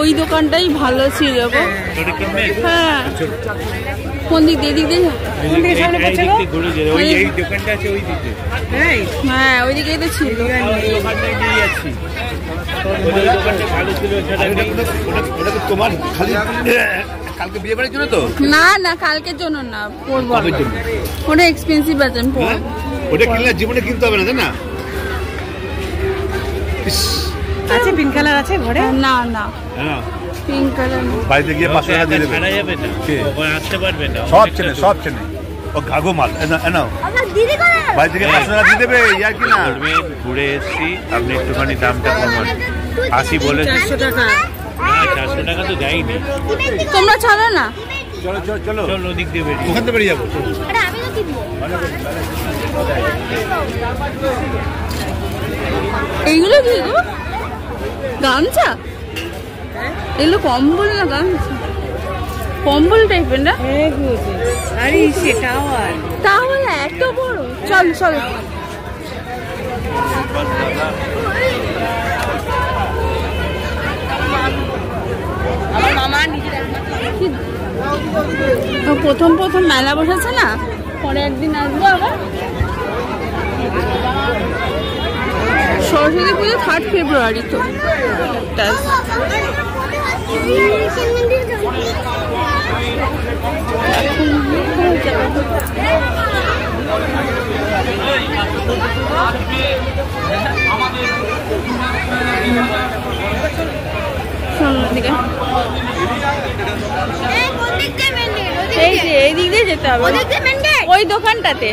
ওই দোকানটাই ভালো ছিল গো। হ্যাঁ কোন দিক দিয়ে? দিক দিয়ে হ্যাঁ ওই দিকেই তো ছিল। তোমার খালি কালকে বিয়ে বাড়ির জন্য তো? না না কালকের জন্য না, পরবো। ওটা এক্সপেন্সিভ আছে, ওটা কিনলে জীবনে কিনতে হবে না, তাই না? আছে পিঙ্ক কালার আছে ঘরে? না না পিঙ্ক কালার বাড়িতে গিয়ে 500 টাকা দিয়ে দেবে। যাবে না, ওখানে আসতে পারবে না। সব চেনে ও ঘাগো মাল। নাও বাড়ি থেকে 500 টাকা দিয়ে দেবে। ইয়ার কি না ঘুরে এসছি, আপনি একটুখানি দামটা কমান। 80 বলে 400 টাকা। না 400 টাকা তো যায়নি। তোমরা চলো না। চলো চলো চলো চলো ওদিক দিয়ে বেরিয়ে, ওখান থেকে বেরিয়ে যাবো। এইগুলো কি গো? গামছা? এগুলো কম্বল না গামছা? কম্বল টাইপের না? আরে সেটাও আর তাহলে এত বড়। চল চল। প্রথম মেলা বসেছে না, পরে একদিন আসবো আবার। সরস্বতী পুজো 3 ফেব্রুয়ারি তো। এই দিক দিয়ে যেতে হবে, ওই দোকানটাতে।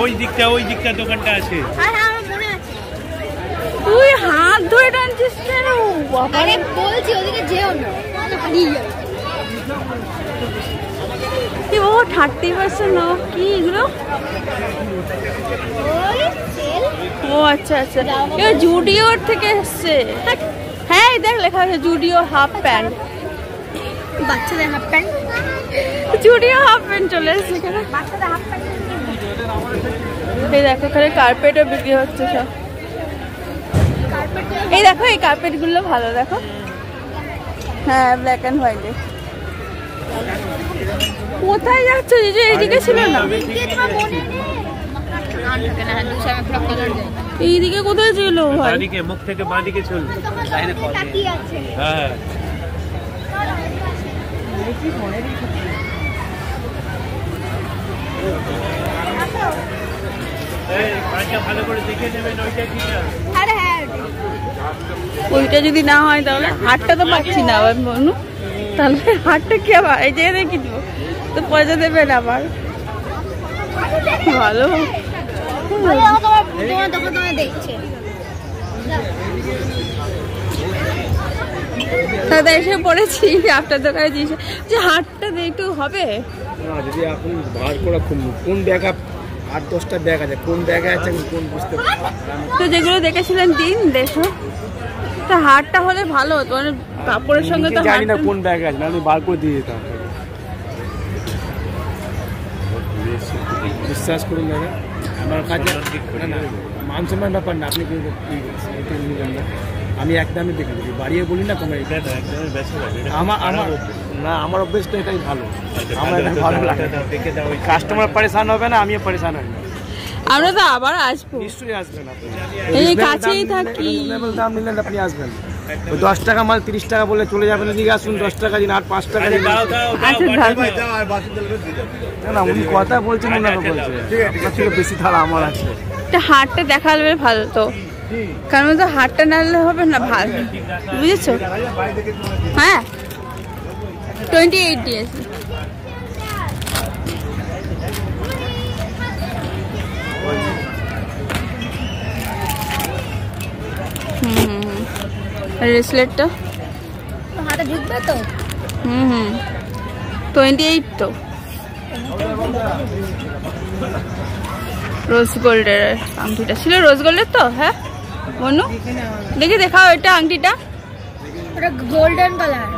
ওই দিকটা দোকানটা আছে। তুই হাত ধরে টানছিস কেন? আরে বলছি ওদিকে যেও না, হারিয়ে যাবে। ও 30% অফ কি এগুলো? ও আচ্ছা আচ্ছা, এটা জুডিওর থেকে এসছে। হ্যাঁ দেখ লেখা আছে জুডিও হাফ প্যান্ট, বাচ্চাদের half pant. Zudio half pant চলে এসছে এখানে। বাচ্চাদের হাফ প্যান্ট। এই দেখো এখানে কার্পেটও বিক্রি হচ্ছে সব। এই দেখো এই কার্পেট গুলো ভালো, দেখো। হ্যাঁ ব্ল্যাক অ্যান্ড হোয়াইটে। কোথায় যাচ্ছ? যে এইদিকে ছিল না, এইদিকে কোথায় ছিল? মুখ থেকে বাঁদিকে চল। হ্যাঁ ভালো করে দেখে নেবেন ওইটা কিনা। ওইটা যদি না হয় তাহলে হাটটা তো পাচ্ছি না আবার বনু, তাহলে হাটটা কি আবার এই জায়গায় রেখে দিব তো পয়সা দেবেন আবার। ভালো দাদা এসে পড়েছি আপনার দোকানে, যে হাটটা একটু হবে না। যদি এখন বার করা কোন ব্যাগ 8-10টা ব্যাগ আছে, কোন ব্যাগে আছে কোন বুঝতে তো যেগুলো দেখেছিলেন দিন দেখো, তা হাটটা হলে ভালো হতো, মানে কাপড়ের সঙ্গে তো জানি না কোন ব্যাগ আছে, না আমি বার করে দিয়ে দিতাম। বিশ্বাস করুন দাদা, আমার কাছে না মান সম্মান ব্যাপার না, আপনি আমি একদমই দেখে দিই, বাড়িয়ে বলি না কমে। আমার অভ্যেসটা এটাই ভালো, আমার এটা ভালো লাগে। কাস্টমার পরেশান হবে না, আমিও পরেশান হই না। আমরা তো আবার আসবো, নিশ্চয়ই আসবেন। আপনি এই কাছেই থাকি, দাম নিলেন আপনি আসবেন। 10 টাকা মাল 30 টাকা বলে চলে যাবেন, এদিকে আসুন 10 টাকা দিন আর 5 টাকা দিন। না উনি কথা বলছেন, ওনারা বলছে আপনার থেকে বেশি থালা আমার আছে। হাটটা দেখালে ভালো তো, কারণ তো হাটটা নাড়লে হবে না, ভালো বুঝেছো? হ্যাঁ 28 দিয়েছি। ব্রেসলেটটা হাতে ঢুকবে তো? 28 তো। রোজ গোল্ডের আংটিটা ছিল, রোজ গোল্ডের তো। হ্যাঁ বনু দেখি দেখাও এটা আংটিটা, ওটা গোল্ডেন কালার,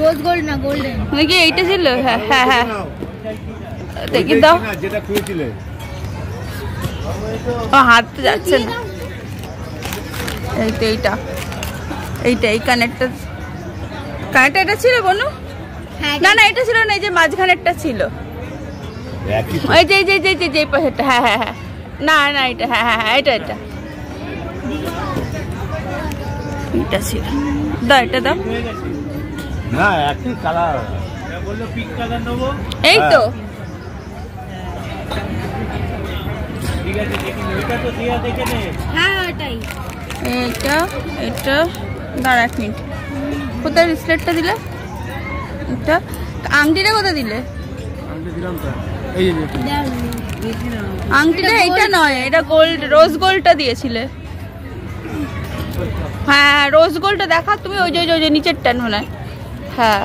রোজ গোল্ড না গোল্ডেন। দেখি এইটা ছিল। হ্যাঁ হ্যাঁ হ্যাঁ দেখি দাও, যেটা খুঁজেছিলে। ও হাত তো যাচ্ছে না। এই তো এইটা এই কানেরটা এটা ছিল বনু? না না এটা ছিল না, এই যে মাঝখানেরটা ছিল, এই যে যে পাশেরটা। হ্যাঁ হ্যাঁ হ্যাঁ না না এটা, হ্যাঁ হ্যাঁ হ্যাঁ এটা এটা ছিল। দাও এটা দাও। না একই কালার, এই তো হ্যাঁ ওটাই। এটা এটা দাঁড়া 1 মিনিট, কোথায় ব্রেসলেটটা দিলে? এটা আংটিটা কোথায় দিলে? আংটিটা এইটা নয়, এটা গোল্ড, রোজ গোল্ডটা দিয়েছিলে। হ্যাঁ রোজ গোল্ডটা দেখা তুমি, ওই যে ওই যে নিচের টান মনে হয়। হ্যাঁ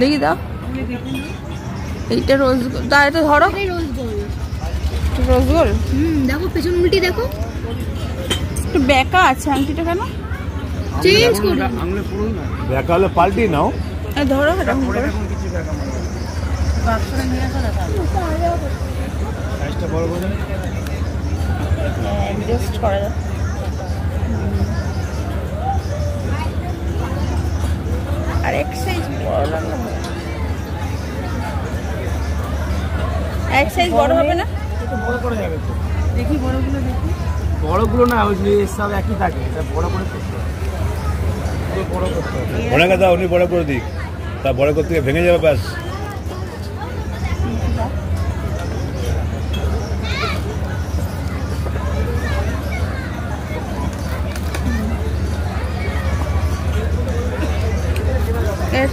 দেখি দাও, এইটা রোজ গোল্ড। তা এটা ধরো রোজ গোল্ড। Rose gold. দেখো পেছন উল্টি দেখো, একটু বেঁকা আছে আংটিটা কেন? চেঞ্জ করো। দেখা হলে পাল্টি নাও। ধরো এরকম করে অ্যাডজাস্ট করা যায়। আর এক সাইজ বড় লাগলো, এক সাইজ বড় হবে না? দেখি বড়গুলো, দেখি বড়গুলো না, ওই সব একই থাকে, বড় করে করতে হবে। ওনাকে দাও, উনি বড় করে দিক, তা বড় করতে গিয়ে ভেঙে যাবে ব্যাস।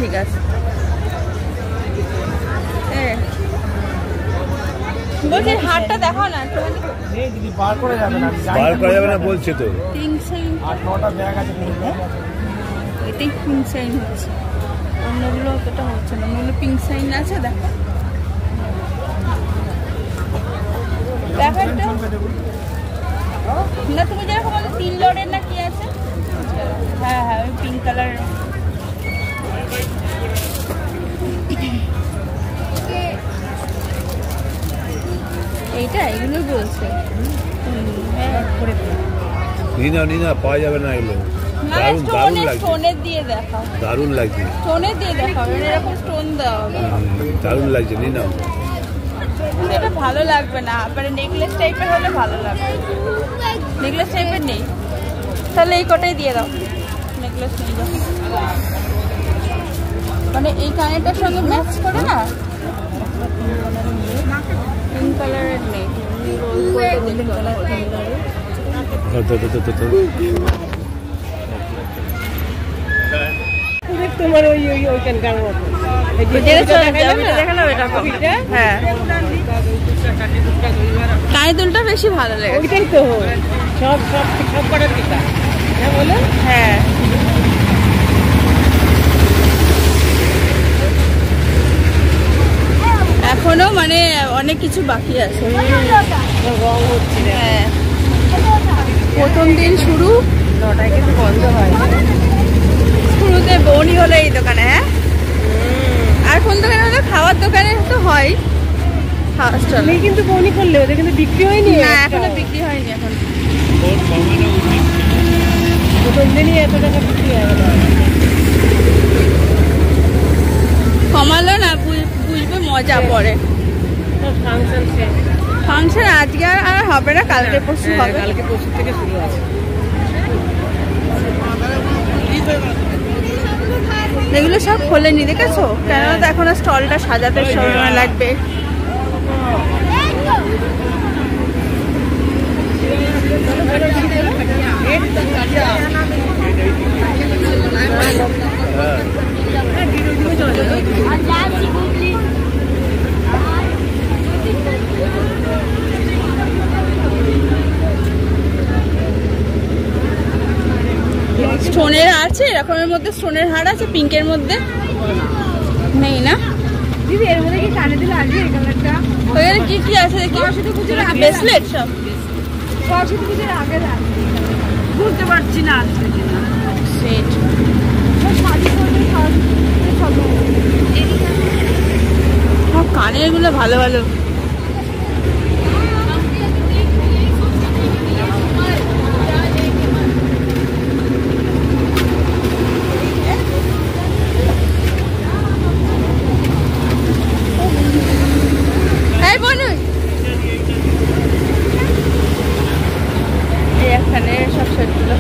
ঠিক আছে, বলছি হাতটা দেখাও না একটুখানি। বার করা যাবে না, বার করা যাবে না বলছে তো। 3 সাইন 8-9টা ব্যাগ আছে। এটাই পিঙ্ক সাইন হচ্ছে, অন্যগুলো অতটা হচ্ছে না। অন্যগুলো পিঙ্ক সাইন আছে, দেখো দেখো একটা না, তুমি যেরকম বলো 3 লটের না কি আছে। হ্যাঁ হ্যাঁ ওই পিঙ্ক কালার। এইটা এগুলো বলছে নিনা পাওয়া যাবে না এগুলো। দারুণ দারুণ লাগছে, স্টোনের দিয়ে দেখাও, দারুণ লাগছে, স্টোনের দিয়ে দেখাও, এরকম স্টোন দেওয়া হবে। দারুণ লাগছে, নিনা। এটা ভালো লাগবে না, মানে নেকলেস টাইপের হলে ভালো লাগবে। নেকলেস টাইপের নেই, তাহলে এই কটাই দিয়ে দাও। নেকলেস নিয়ে যাও, মানে এই কানেরটার সঙ্গে ম্যাচ করে না। পিঙ্ক কালারের নেই, তোমার ওই ওই ওইখানকার মতো হ্যাঁ কানের দুলটা বেশি ভালো লাগে। ওইটাই তো সব সব সব কটার পিতা বলো। হ্যাঁ এখনো মানে অনেক কিছু বাকি আছে। রং হচ্ছে, হ্যাঁ প্রথম দিন শুরু, 9টায় কিন্তু বন্ধ হয়। শুরুতে বউনি হলো এই দোকানে। হ্যাঁ আর কোন দোকানে হলো? খাওয়ার দোকানে তো হয় খাওয়ার স্টল, কিন্তু বউনি করলে ওদের কিন্তু বিক্রি হয়নি। না এখনো বিক্রি হয়নি। এখন প্রথম দিনই এত টাকা বিক্রি হয় না। কমালো না, বুঝবে মজা পড়ে। ফাংশন আজকে আর হবে না, কালকে পরশু হবে। কালকে পরশু থেকে শুরু আছে। এগুলো সব খোলেনি, দেখেছো? কেননা তো এখন স্টলটা সাজাতে সময় লাগবে। স্টোনের আছে, এরকমের মধ্যে স্টোনের হার আছে, পিঙ্কের মধ্যে নেই না দিদি? এর মধ্যে কি কানে দিলে আসবে এই কালারটা? ওখানে কি কি আছে দেখি? ব্রেসলেট সব সরস্বতী পুজোর আগে লাগবে, বুঝতে পারছি না আসবে কিনা। সেট শাড়ি করবে সব কানের গুলো ভালো ভালো। এখানে সব সেটগুলো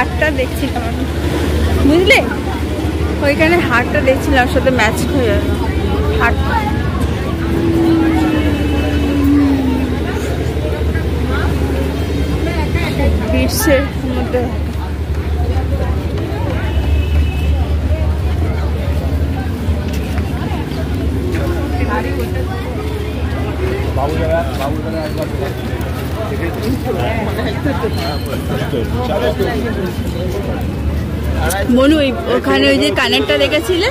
হারটা দেখছিলাম আমি, বুঝলে ওইখানে হারটা দেখছিলাম, সাথে ম্যাচ হয়ে গেল হারটা। বিটসের মধ্যে মনু ওখানে ওই যে কানেরটা দেখেছিলে,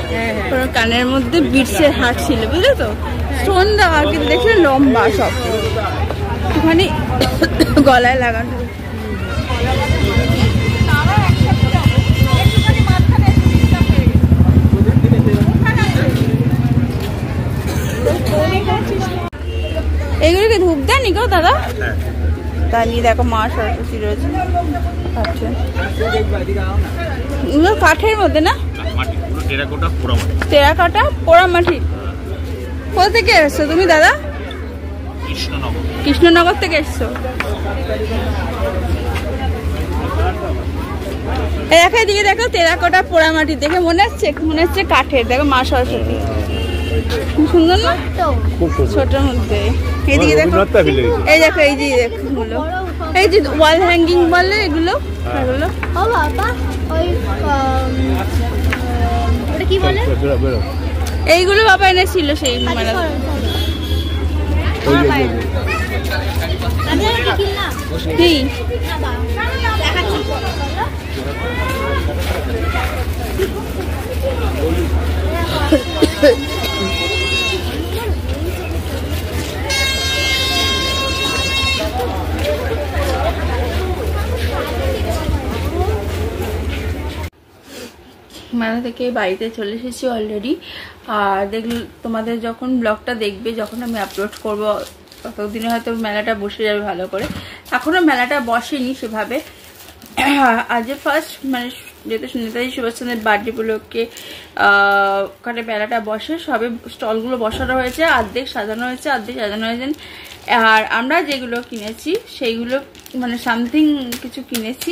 কানের মধ্যে বিটসের হার ছিল, বুঝলে তো, স্টোন দেওয়া, কিন্তু দেখলে লম্বা সব, ওখানে গলায় লাগানো। এগুলোকে ধূপ দেননি গো দাদা? তা নিয়ে দেখো মা সরস্বতী রয়েছে। আচ্ছা, এগুলো কাঠের মধ্যে না? টেরাকোটা পোড়ামাটি। কোথা থেকে এসছো তুমি দাদা? কৃষ্ণনগর থেকে এসছো। দেখো এদিকে দেখো, টেরাকোটা পোড়ামাটি দেখে মনে হচ্ছে কাঠের। দেখো মা সরস্বতী, খুব সুন্দর না? ছোটর মধ্যে। এদিকে দেখো, এই দেখো, এই যে দেখো, এই যে ওয়াল হ্যাঙ্গিং বলে এগুলো, এগুলো কি বলে, এইগুলো বাবা এনেছিল সেই মেলা। কি মেলা থেকে বাড়িতে চলে এসেছি অলরেডি। আর দেখল তোমাদের যখন ব্লগটা দেখবে, যখন আমি আপলোড করব, ততদিনে হয়তো মেলাটা বসে যাবে ভালো করে। এখনও মেলাটা বসেনি সেভাবে। আজ ফার্স্ট, মানে যেহেতু নেতাজি সুভাষচন্দ্রের বার্থডে উপলক্ষে ওখানে মেলাটা বসে, সবে স্টলগুলো বসানো হয়েছে, অর্ধেক সাজানো হয়েছে, অর্ধেক সাজানো হয়েছে। আর আমরা যেগুলো কিনেছি সেইগুলো মানে সামথিং কিছু কিনেছি,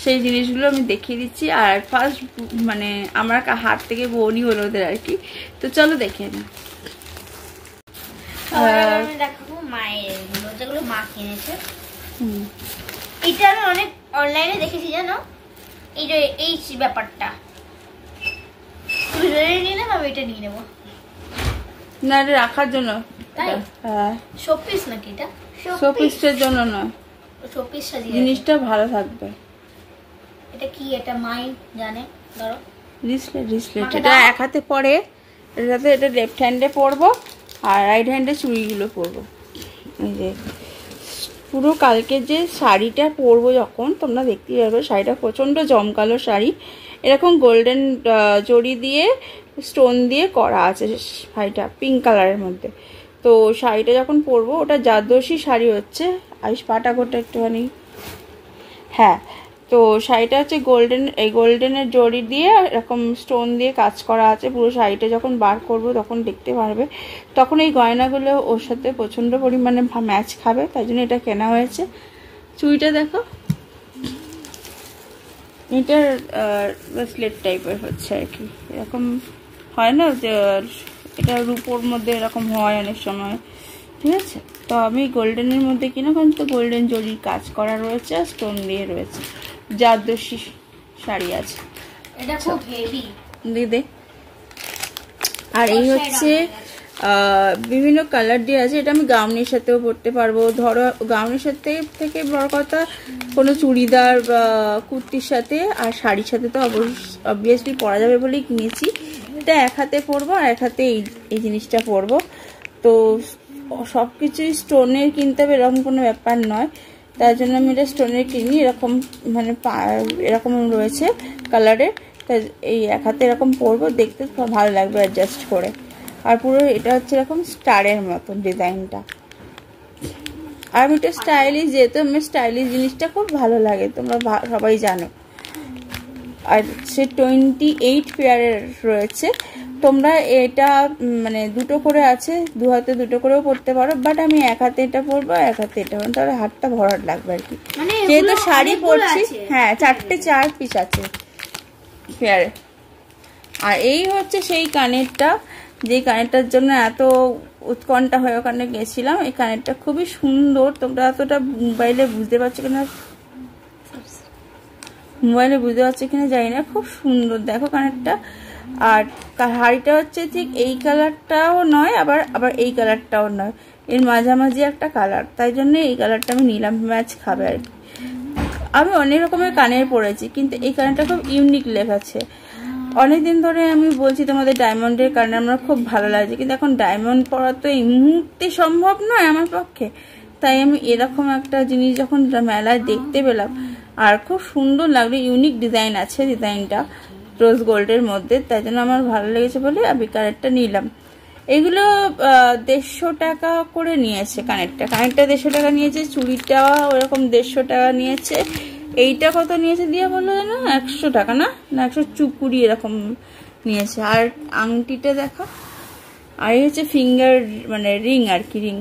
সেই জিনিসগুলো আমি দেখিয়ে দিচ্ছি। আর ফার্স্ট মানে আমার হাত থেকে বউনি হলো ওদের আর কি। তো চলো দেখে নিই। দেখাবো মায়ের যেগুলো মা কিনেছে। এটা আমি অনেক অনলাইনে দেখেছি, জানো, এই যে এই ব্যাপারটা নিলাম, আমি এটা নিয়ে নেবো না, এটা রাখার জন্য। হ্যাঁ, শোপিস নাকি এটা? শোপিসের জন্য নয়, শোপিস সাজিয়ে জিনিসটা ভালো থাকবে। এটা কি, এটা মাই জানে। ধরো রিসলেট, এটা এক হাতে পরে, এটাতে এটা লেফট হ্যান্ডে পরবো আর রাইট হ্যান্ডে চুড়িগুলো পরবো। এই যে পুরো কালকে যে শাড়িটা পরবো যখন তোমরা দেখতে পাবে, শাড়িটা প্রচণ্ড জমকালো শাড়ি, এরকম গোল্ডেন জড়ি দিয়ে স্টোন দিয়ে করা আছে শাড়িটা, পিঙ্ক কালারের মধ্যে। তো শাড়িটা যখন পরবো, ওটা জারদোসি শাড়ি হচ্ছে। আইস পাটা গোটা একটুখানি, হ্যাঁ। তো শাড়িটা হচ্ছে গোল্ডেন, এই গোল্ডেনের জড়ি দিয়ে এরকম স্টোন দিয়ে কাজ করা আছে। পুরো শাড়িটা যখন বার করবো তখন দেখতে পারবে, তখন এই গয়নাগুলো ওর সাথে প্রচণ্ড পরিমাণে ম্যাচ খাবে, তাই জন্য এটা কেনা হয়েছে। চুড়িটা দেখো, এটার ব্রেসলেট টাইপের হচ্ছে আর কি, এরকম হয় না যে এটা রূপোর মধ্যে এরকম হয় অনেক সময়, ঠিক আছে। তো আমি গোল্ডেনের মধ্যে কিনা, কারণ তো গোল্ডেন জরির কাজ করা রয়েছে আর স্টোন দিয়ে রয়েছে, জারদোসি শাড়ি আছে। এটা খুব হেভি দিদি। আর এই হচ্ছে বিভিন্ন কালার দিয়ে আছে, এটা আমি গাউনের সাথেও পরতে পারবো। ধরো গাউনের সাথে থেকে বড় কথা কোনো চুড়িদার বা কুর্তির সাথে আর শাড়ির সাথে তো অবভিয়াসলি পরা যাবে বলেই কিনেছি। এটা এক হাতে পরবো আর এক হাতে এই জিনিসটা পরবো। তো সব কিছুই স্টোনের কিনতে হবে এরকম কোনো ব্যাপার নয়, তার জন্য আমি এটা স্টোনের কিনি। এরকম মানে এরকম রয়েছে কালারের, তাই এই এক হাতে এরকম পরবো, দেখতে ভালো লাগবে অ্যাডজাস্ট করে। আর পুরো এটা হচ্ছে এরকম স্টারের মতন ডিজাইনটা। আর আমি এটা স্টাইলিশ, যেহেতু আমার স্টাইলিশ জিনিসটা খুব ভালো লাগে, তোমরা সবাই জানো। আর সে 28 পেয়ারের রয়েছে। তোমরা এটা মানে দুটো করে আছে, দু হাতে দুটো করেও পরতে পারো, বাট আমি এক হাতে এটা পরবো, এক হাতে এটা পরবো, তাহলে হাতটা ভরাট লাগবে আর কি। যেহেতু শাড়ি পরছি, হ্যাঁ 4 পিস আছে পেয়ারে। আর এই হচ্ছে সেই কানেরটা, যে কানেরটার জন্য এত উৎকণ্ঠা হয়ে ওখানে গেছিলাম। এই কানেরটা খুবই সুন্দর, তোমরা এতটা মোবাইলে বুঝতে পারছো কিনা, জানি না, খুব সুন্দর দেখো কানেরটা। আর হাড়িটা হচ্ছে ঠিক এই কালারটাও নয়, আবার এই কালারটাও নয়, এর মাঝামাঝি একটা কালার, তাই জন্য এই কালারটা আমি নিলাম, ম্যাচ খাবে আর কি। আমি অনেক রকমের কানের পরেছি, কিন্তু এই কানেরটা খুব ইউনিক লেগেছে। অনেকদিন ধরে আমি বলছি তোমাদের ডায়মন্ডের কারণে আমার খুব ভালো লাগছে, কিন্তু এখন ডায়মন্ড পরা তো এই মুহূর্তে সম্ভব নয় আমার পক্ষে, তাই আমি এরকম একটা জিনিস যখন মেলায় দেখতে পেলাম আর খুব সুন্দর লাগলো, ইউনিক ডিজাইন আছে ডিজাইনটা রোজ গোল্ডের মধ্যে, তাই জন্য আমার ভালো লেগেছে বলে আমি কানেরটা নিলাম। এগুলো 150 টাকা করে নিয়েছে কানেরটা 150 টাকা নিয়েছে, চুড়িটা ওরকম 150 টাকা নিয়েছে। এইটা কত নিয়েছে দিয়ে বললো যেন 100 টাকা না 120 এরকম নিয়েছে। আর আংটিটা দেখো, আর এই হচ্ছে ফিঙ্গার মানে রিং আর কি, রিং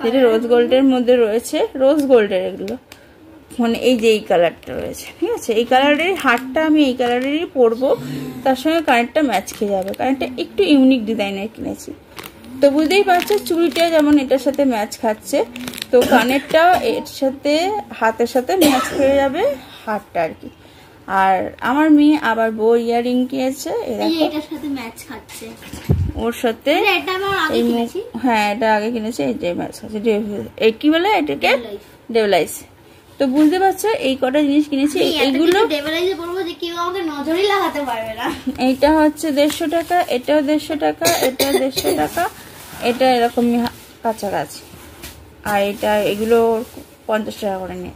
যেটা রোজ গোল্ডের মধ্যে রয়েছে, রোজ গোল্ডের এগুলো, মানে এই যে এই কালারটা রয়েছে, ঠিক আছে। এই কালারের হারটা আমি এই কালারেরই পরবো, তার সঙ্গে কানেরটা ম্যাচ খেয়ে যাবে। কানেরটা একটু ইউনিক ডিজাইনের কিনেছি, তো বুঝতেই পারছো চুড়িটা যেমন এটার সাথে ম্যাচ খাচ্ছে, তো কানেরটাও এর সাথে হাতের সাথে ম্যাচ খেয়ে যাবে হারটা আর কি। আর আমার মেয়ে আবার বউ ইয়ারিং কিনেছে, এটার সাথে ম্যাচ খাচ্ছে ওর সাথে, হ্যাঁ এটা আগে কিনেছে, এই যে ম্যাচ খাচ্ছে, কি বলে এটাকে ডেভলাইস। তো বুঝতে পারছো এই কটা জিনিস কিনেছি, এইগুলো এইটা হচ্ছে 150 টাকা, এটাও 150 টাকা, এটাও 150 টাকা, এটা এরকমই কাছাকাছি, আর এটা এগুলো 50 টাকা করে নিয়ে।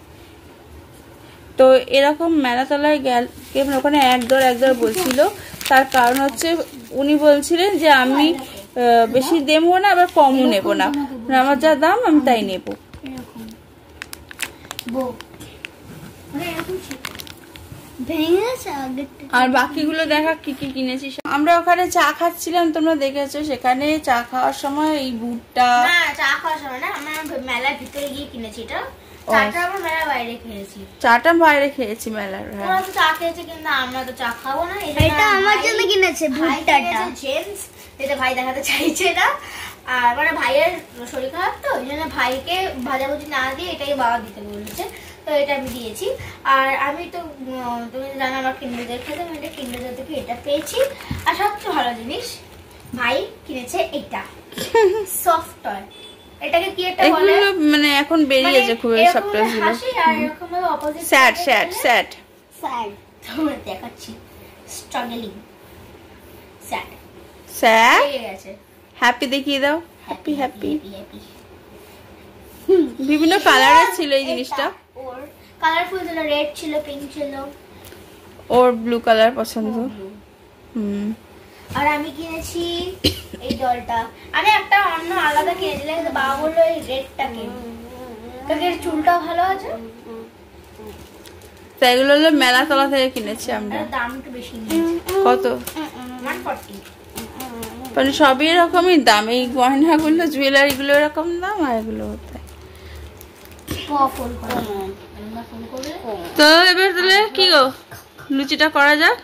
তো এরকম মেলাতলায় গেলে ওখানে এক দর বলছিল, তার কারণ হচ্ছে উনি বলছিলেন যে আমি বেশি দেবো না আবার কমও নেবো না, আমার যা দাম আমি তাই নেবো। আর বাকিগুলো দেখা কি কি কিনেছি। আমরা ওখানে চা খাচ্ছিলাম, তোমরা দেখেছো, সেখানে চা খাওয়ার সময় এই বুটটা, চা খাওয়ার সময় না, আমরা মেলার ভিতরে গিয়ে কিনেছি এটা। চাটা আমরা মেলার বাইরে খেয়েছি, চাটা বাইরে খেয়েছি মেলার। ওরা তো চা খেয়েছে, কিন্তু আমরা তো চা খাবো না, এটা আমার জন্য কিনেছে ভুট্টাটা জেমস, এটা ভাই দেখাতে চাইছে না। আর মানে ভাইয়ের শরীর খারাপ তো, এই জন্য ভাইকে ভাজাভুজি না দিয়ে এটাই বাবা দিতে বলেছে, তো এটা আমি দিয়েছি। আর আমি তো তুমি জানো আমার কিন্ডারজয় খেতে, আমি এটা কিন্ডারজয় থেকে এটা পেয়েছি। আর সবচেয়ে ভালো জিনিস ভাই কিনেছে এটা সফট টয়, এটাকে কি একটা বলে মানে এখন বেরিয়েছে খুব সফট টয় গুলো, আর এরকম ভাবে অপোজিট স্যাড তোমরা দেখাচ্ছি, স্ট্রাগলিং স্যাড এই আছে, হ্যাপি দেখিয়ে দাও, হ্যাপি বিভিন্ন কালারের ছিল এই জিনিসটা, ওর কালারফুল ছিল, রেড ছিল, পিঙ্ক ছিল, ওর ব্লু কালার পছন্দ। আর আমি কিনেছি এই ডলটা, আমি একটা অন্য আলাদা কিনেছিলাম, কিন্তু বাবা বললো এই রেডটা কিন, কারণ এর চুলটা ভালো আছে। তাই এগুলো হলো মেলাতলা থেকে কিনেছি আমরা, দাম একটু বেশি নিয়েছে। কত? 140। মানে সবই এরকমই দাম, এই গয়নাগুলো জুয়েলারিগুলো এরকম দাম, আর এগুলো তো এবার তাহলে কি গো লুচিটা করা যাক।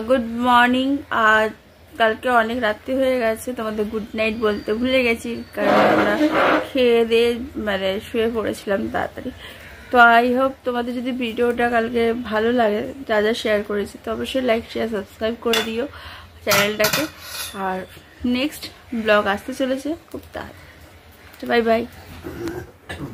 Good morning. আর কালকে অনেক রাত্রি হয়ে গেছে, তোমাদের গুড নাইট বলতে ভুলে গেছি, কারণ আমরা খেয়ে দিয়ে মানে শুয়ে পড়েছিলাম তাড়াতাড়ি। তো আই হোপ তোমাদের যদি ভিডিওটা কালকে ভালো লাগে, যা যা শেয়ার করেছি, তো অবশ্যই লাইক শেয়ার সাবস্ক্রাইব করে দিও চ্যানেলটাকে। আর নেক্সট ব্লগ আসতে চলেছে খুব তাড়াতাড়ি। Bye bye.